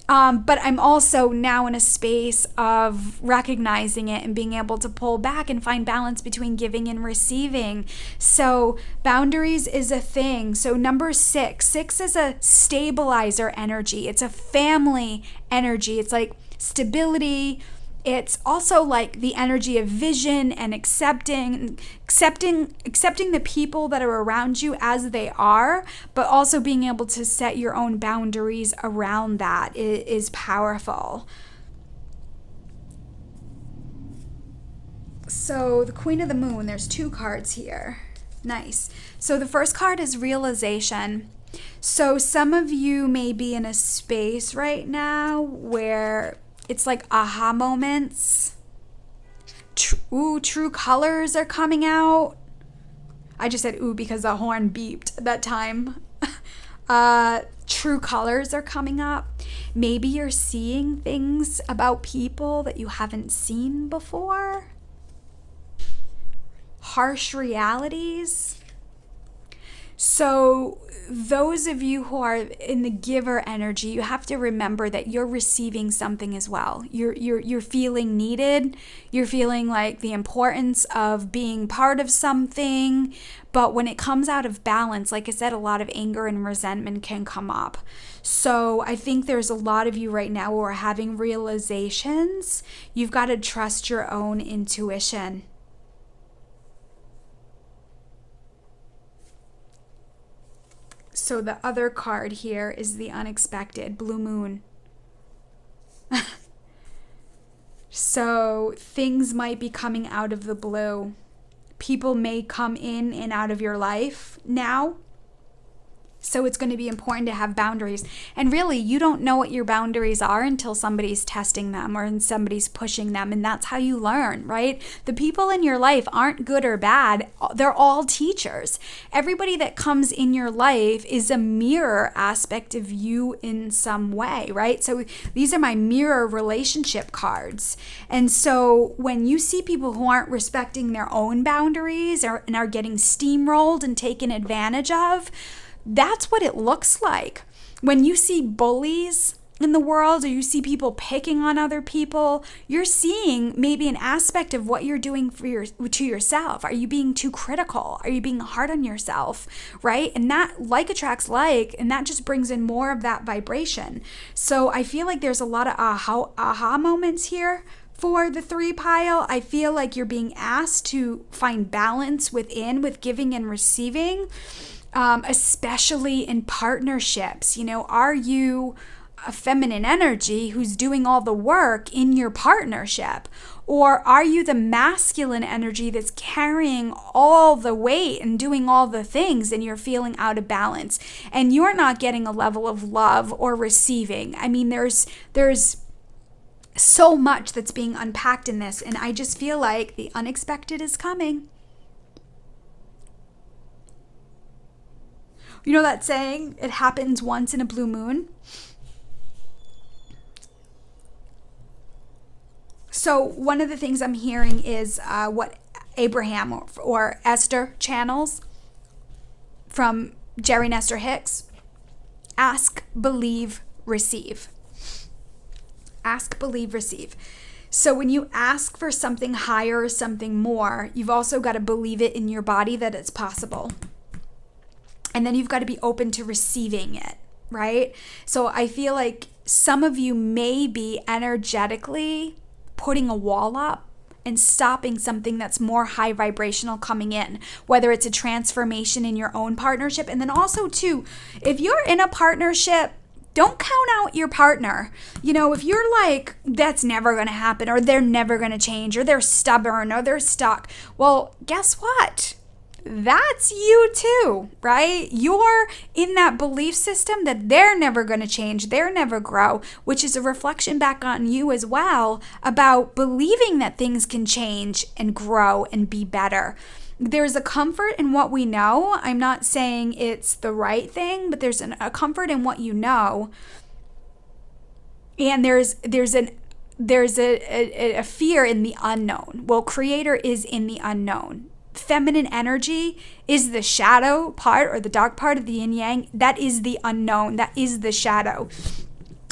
But I'm also now in a space of recognizing it and being able to pull back and find balance between giving and receiving. So boundaries is a thing. So number 6 is a stabilizer energy. It's a family energy. It's like stability. It's also like the energy of vision and accepting the people that are around you as they are, but also being able to set your own boundaries around that is powerful. So the Queen of the Moon, there's 2 cards here. Nice. So the first card is realization. So some of you may be in a space right now where it's like aha moments. True colors are coming out. I just said ooh because the horn beeped that time. True colors are coming up. Maybe you're seeing things about people that you haven't seen before. Harsh realities. So those of you who are in the giver energy, you have to remember that you're receiving something as well. You're feeling needed. You're feeling like the importance of being part of something. But when it comes out of balance, like I said, a lot of anger and resentment can come up. So I think there's a lot of you right now who are having realizations. You've got to trust your own intuition. So the other card here is the unexpected, blue moon. So things might be coming out of the blue. People may come in and out of your life now. So it's going to be important to have boundaries. And really, you don't know what your boundaries are until somebody's testing them or somebody's pushing them. And that's how you learn, right? The people in your life aren't good or bad. They're all teachers. Everybody that comes in your life is a mirror aspect of you in some way, right? So these are my mirror relationship cards. And so when you see people who aren't respecting their own boundaries and are getting steamrolled and taken advantage of, that's what it looks like. When you see bullies in the world or you see people picking on other people, you're seeing maybe an aspect of what you're doing to yourself. Are you being too critical? Are you being hard on yourself, right? And that like attracts like, and that just brings in more of that vibration. So I feel like there's a lot of aha moments here. For the 3 pile, I feel like you're being asked to find balance within with giving and receiving. Especially in partnerships. You know, are you a feminine energy who's doing all the work in your partnership? Or are you the masculine energy that's carrying all the weight and doing all the things and you're feeling out of balance and you're not getting a level of love or receiving? I mean, there's so much that's being unpacked in this, and I just feel like the unexpected is coming. You know that saying, it happens once in a blue moon? So one of the things I'm hearing is what Abraham or Esther channels from Jerry Nestor Hicks. Ask, believe, receive. Ask, believe, receive. So when you ask for something higher or something more, you've also got to believe it in your body that it's possible. And then you've got to be open to receiving it, right? So I feel like some of you may be energetically putting a wall up and stopping something that's more high vibrational coming in, whether it's a transformation in your own partnership. And then also too, if you're in a partnership, don't count out your partner. You know, if you're like, that's never going to happen, or they're never going to change, or they're stubborn, or they're stuck. Well, guess what? That's you too, right? You're in that belief system that they're never going to change, they're never grow, which is a reflection back on you as well about believing that things can change and grow and be better. There's a comfort in what we know. I'm not saying it's the right thing, but there's a comfort in what you know. And there's an there's a fear in the unknown. Well, creator is in the unknown. Feminine energy is the shadow part, or the dark part of the yin yang. That is the unknown. That is the shadow.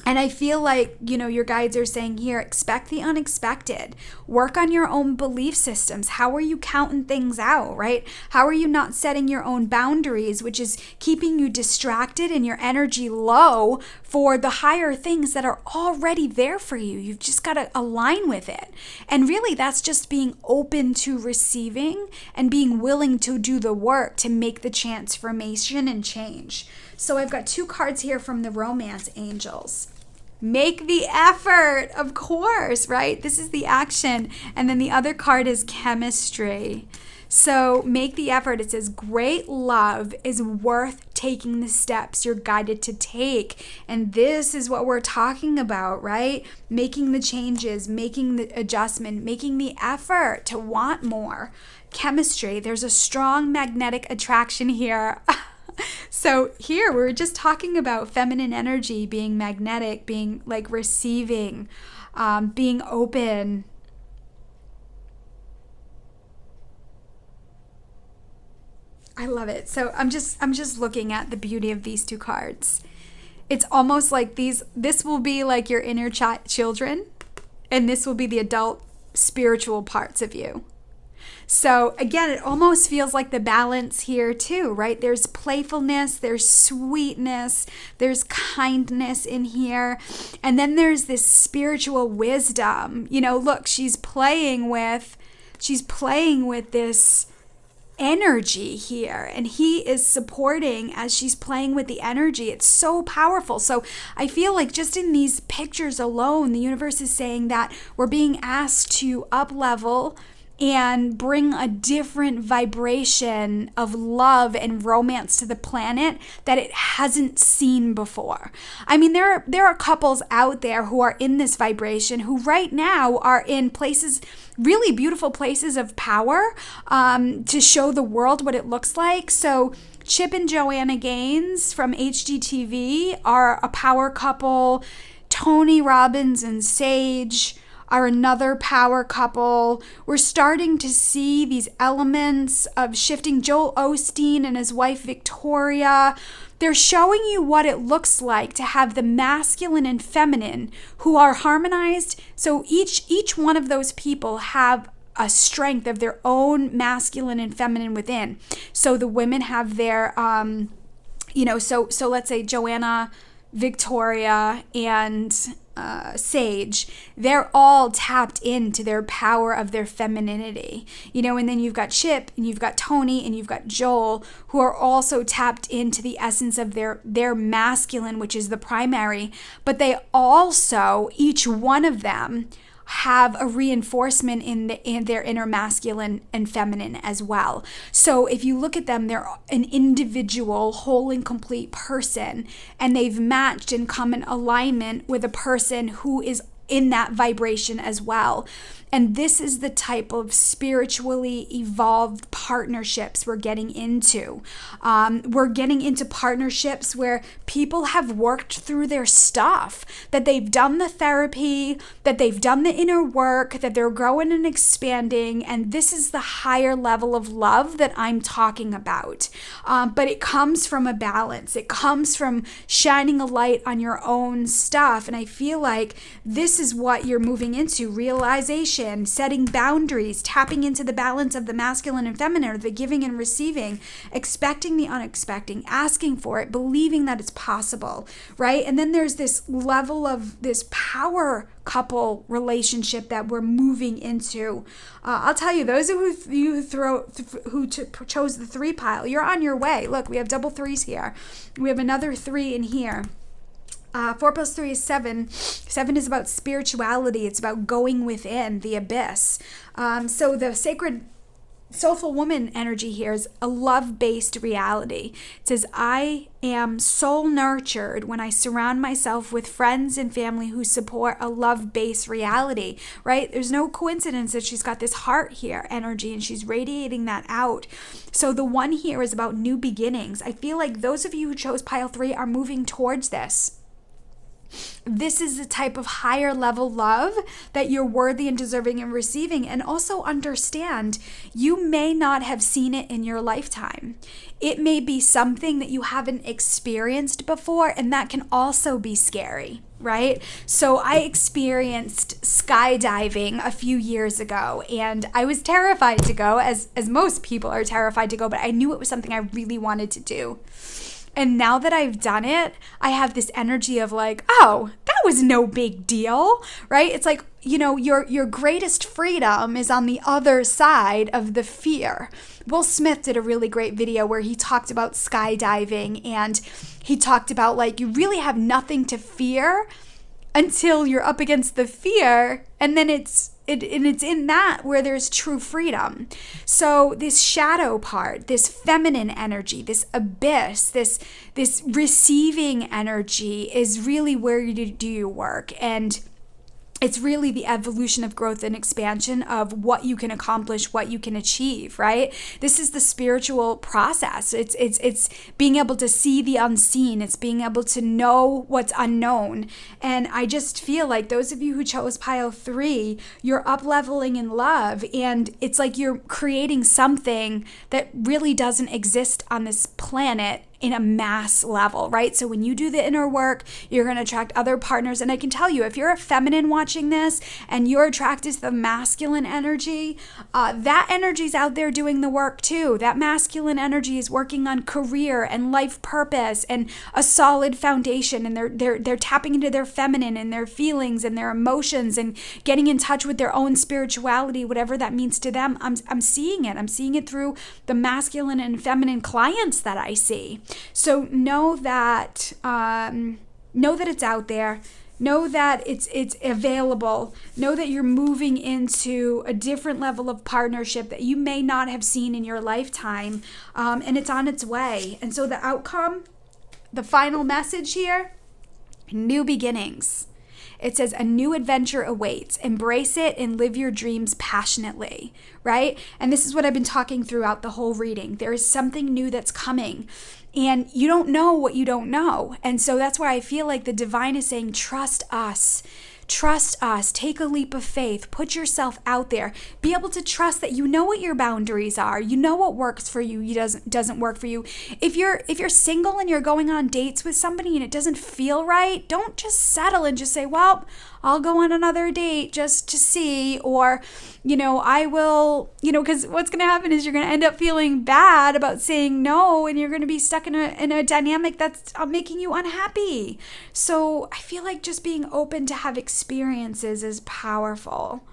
And I feel like, your guides are saying here, expect the unexpected. Work on your own belief systems. How are you counting things out, right? How are you not setting your own boundaries, which is keeping you distracted and your energy low for the higher things that are already there for you? You've just got to align with it. And really, that's just being open to receiving and being willing to do the work to make the transformation and change. So I've got 2 cards here from the romance angels. Make the effort, of course, right? This is the action. And then the other card is chemistry. So make the effort. It says great love is worth taking the steps you're guided to take. And this is what we're talking about, right? Making the changes, making the adjustment, making the effort to want more. Chemistry, there's a strong magnetic attraction here. So here we're just talking about feminine energy being magnetic, being like receiving, being open. I love it. So I'm just looking at the beauty of these 2 cards. It's almost like this will be like your inner children, and this will be the adult spiritual parts of you. So again, it almost feels like the balance here too, right? There's playfulness, there's sweetness, there's kindness in here. And then there's this spiritual wisdom. Look, she's playing with this energy here, and he is supporting as she's playing with the energy. It's so powerful. So I feel like just in these pictures alone, the universe is saying that we're being asked to up level and bring a different vibration of love and romance to the planet that it hasn't seen before. I mean, there are couples out there who are in this vibration who right now are in places, really beautiful places of power, to show the world what it looks like. So Chip and Joanna Gaines from HGTV are a power couple. Tony Robbins and Sage are another power couple. We're starting to see these elements of shifting. Joel Osteen and his wife Victoria, they're showing you what it looks like to have the masculine and feminine who are harmonized. So each one of those people have a strength of their own masculine and feminine within. So the women have their, so let's say Joanna, Victoria, and Sage, they're all tapped into their power of their femininity, and then you've got Chip and you've got Tony and you've got Joel, who are also tapped into the essence of their masculine, which is the primary, but they also, each one of them, have a reinforcement in their inner masculine and feminine as well. So if you look at them, they're an individual, whole and complete person, and they've matched and come in alignment with a person who is in that vibration as well. And this is the type of spiritually evolved partnerships we're getting into. We're getting into partnerships where people have worked through their stuff, that they've done the therapy, that they've done the inner work, that they're growing and expanding. And this is the higher level of love that I'm talking about. But it comes from a balance. It comes from shining a light on your own stuff. And I feel like this is what you're moving into: realization, setting boundaries, tapping into the balance of the masculine and feminine, or the giving and receiving, expecting the unexpected, asking for it, believing that it's possible, right? And then there's this level of this power couple relationship that we're moving into. I'll tell you, those of you who chose the 3 pile, you're on your way. Look, we have double 3s here. We have another 3 in here. 4 plus 3 is 7. 7 is about spirituality. It's about going within the abyss. So the sacred soulful woman energy here is a love-based reality. It says, I am soul nurtured when I surround myself with friends and family who support a love-based reality, right? There's no coincidence that she's got this heart here energy and she's radiating that out. So the 1 here is about new beginnings. I feel like those of you who chose pile 3 are moving towards this. this is the type of higher level love that you're worthy and deserving and receiving. And also understand, you may not have seen it in your lifetime. It may be something that you haven't experienced before, and that can also be scary, right? So I experienced skydiving a few years ago, and I was terrified to go, as most people are terrified to go, but I knew it was something I really wanted to do. And now that I've done it, I have this energy of like, oh, that was no big deal, right? It's like, your greatest freedom is on the other side of the fear. Will Smith did a really great video where he talked about skydiving, and he talked about like, you really have nothing to fear until you're up against the fear, and then it's in that where there's true freedom. So this shadow part, this feminine energy, this abyss, this receiving energy is really where you do your work. And it's really the evolution of growth and expansion of what you can accomplish, what you can achieve, right? This is the spiritual process. It's being able to see the unseen. It's being able to know what's unknown. And I just feel like those of you who chose pile 3, you're up leveling in love, and it's like you're creating something that really doesn't exist on this planet in a mass level, right? So when you do the inner work, you're going to attract other partners. And I can tell you, if you're a feminine watching this and you're attracted to the masculine energy, that energy's out there doing the work too. That masculine energy is working on career and life purpose and a solid foundation. And they're tapping into their feminine and their feelings and their emotions and getting in touch with their own spirituality, whatever that means to them. I'm seeing it. I'm seeing it through the masculine and feminine clients that I see. So know that it's out there. Know that it's available. Know that you're moving into a different level of partnership that you may not have seen in your lifetime, and it's on its way. And so the outcome, the final message here, new beginnings. It says a new adventure awaits. Embrace it and live your dreams passionately, right? And this is what I've been talking throughout the whole reading. There is something new that's coming, and you don't know what you don't know. And so that's why I feel like the divine is saying, trust us. Trust us. Take a leap of faith. Put yourself out there. Be able to trust that you know what your boundaries are. You know what works for you, doesn't work for you. If you're single and you're going on dates with somebody and it doesn't feel right, don't just settle and just say, well, I'll go on another date just to see, or, I will, because what's going to happen is you're going to end up feeling bad about saying no, and you're going to be stuck in a dynamic that's making you unhappy. So I feel like just being open to have experiences is powerful.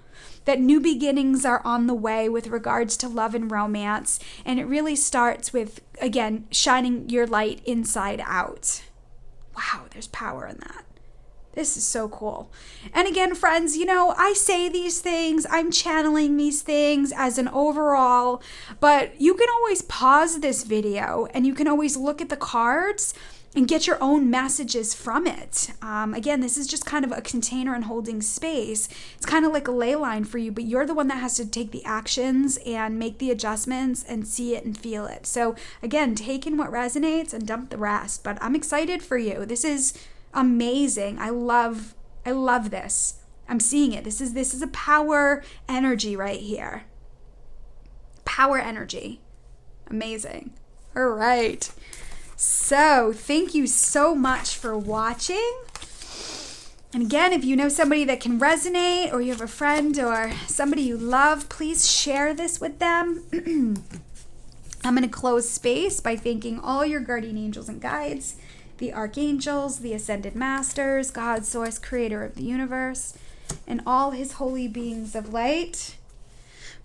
That new beginnings are on the way with regards to love and romance. And it really starts with, again, shining your light inside out. Wow, there's power in that. This is so cool. And again, friends, I say these things, I'm channeling these things as an overall, but you can always pause this video and you can always look at the cards and get your own messages from it. Again, this is just kind of a container and holding space. It's kind of like a ley line for you, but you're the one that has to take the actions and make the adjustments and see it and feel it. So again, take in what resonates and dump the rest. But I'm excited for you. This is amazing. I love this. I'm seeing it. This is a power energy right here. Power energy. Amazing. All right. So thank you so much for watching. And again, if you know somebody that can resonate, or you have a friend or somebody you love, please share this with them. I'm going to close space by thanking all your guardian angels and guides, the archangels, the ascended masters, God, source, creator of the universe, and all his holy beings of light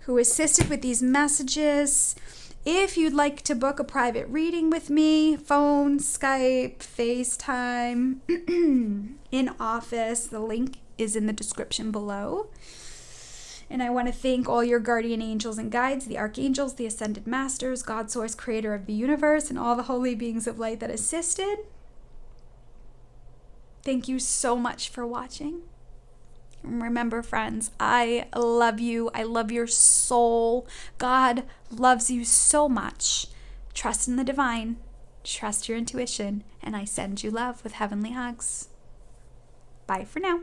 who assisted with these messages. If you'd like to book a private reading with me, phone, Skype, FaceTime, in office, the link is in the description below. And I want to thank all your guardian angels and guides, the archangels, the ascended masters, God, source, creator of the universe, and all the holy beings of light that assisted. Thank you so much for watching. Remember, friends, I love you. I love your soul. God loves you so much. Trust in the divine. Trust your intuition. And I send you love with heavenly hugs. Bye for now.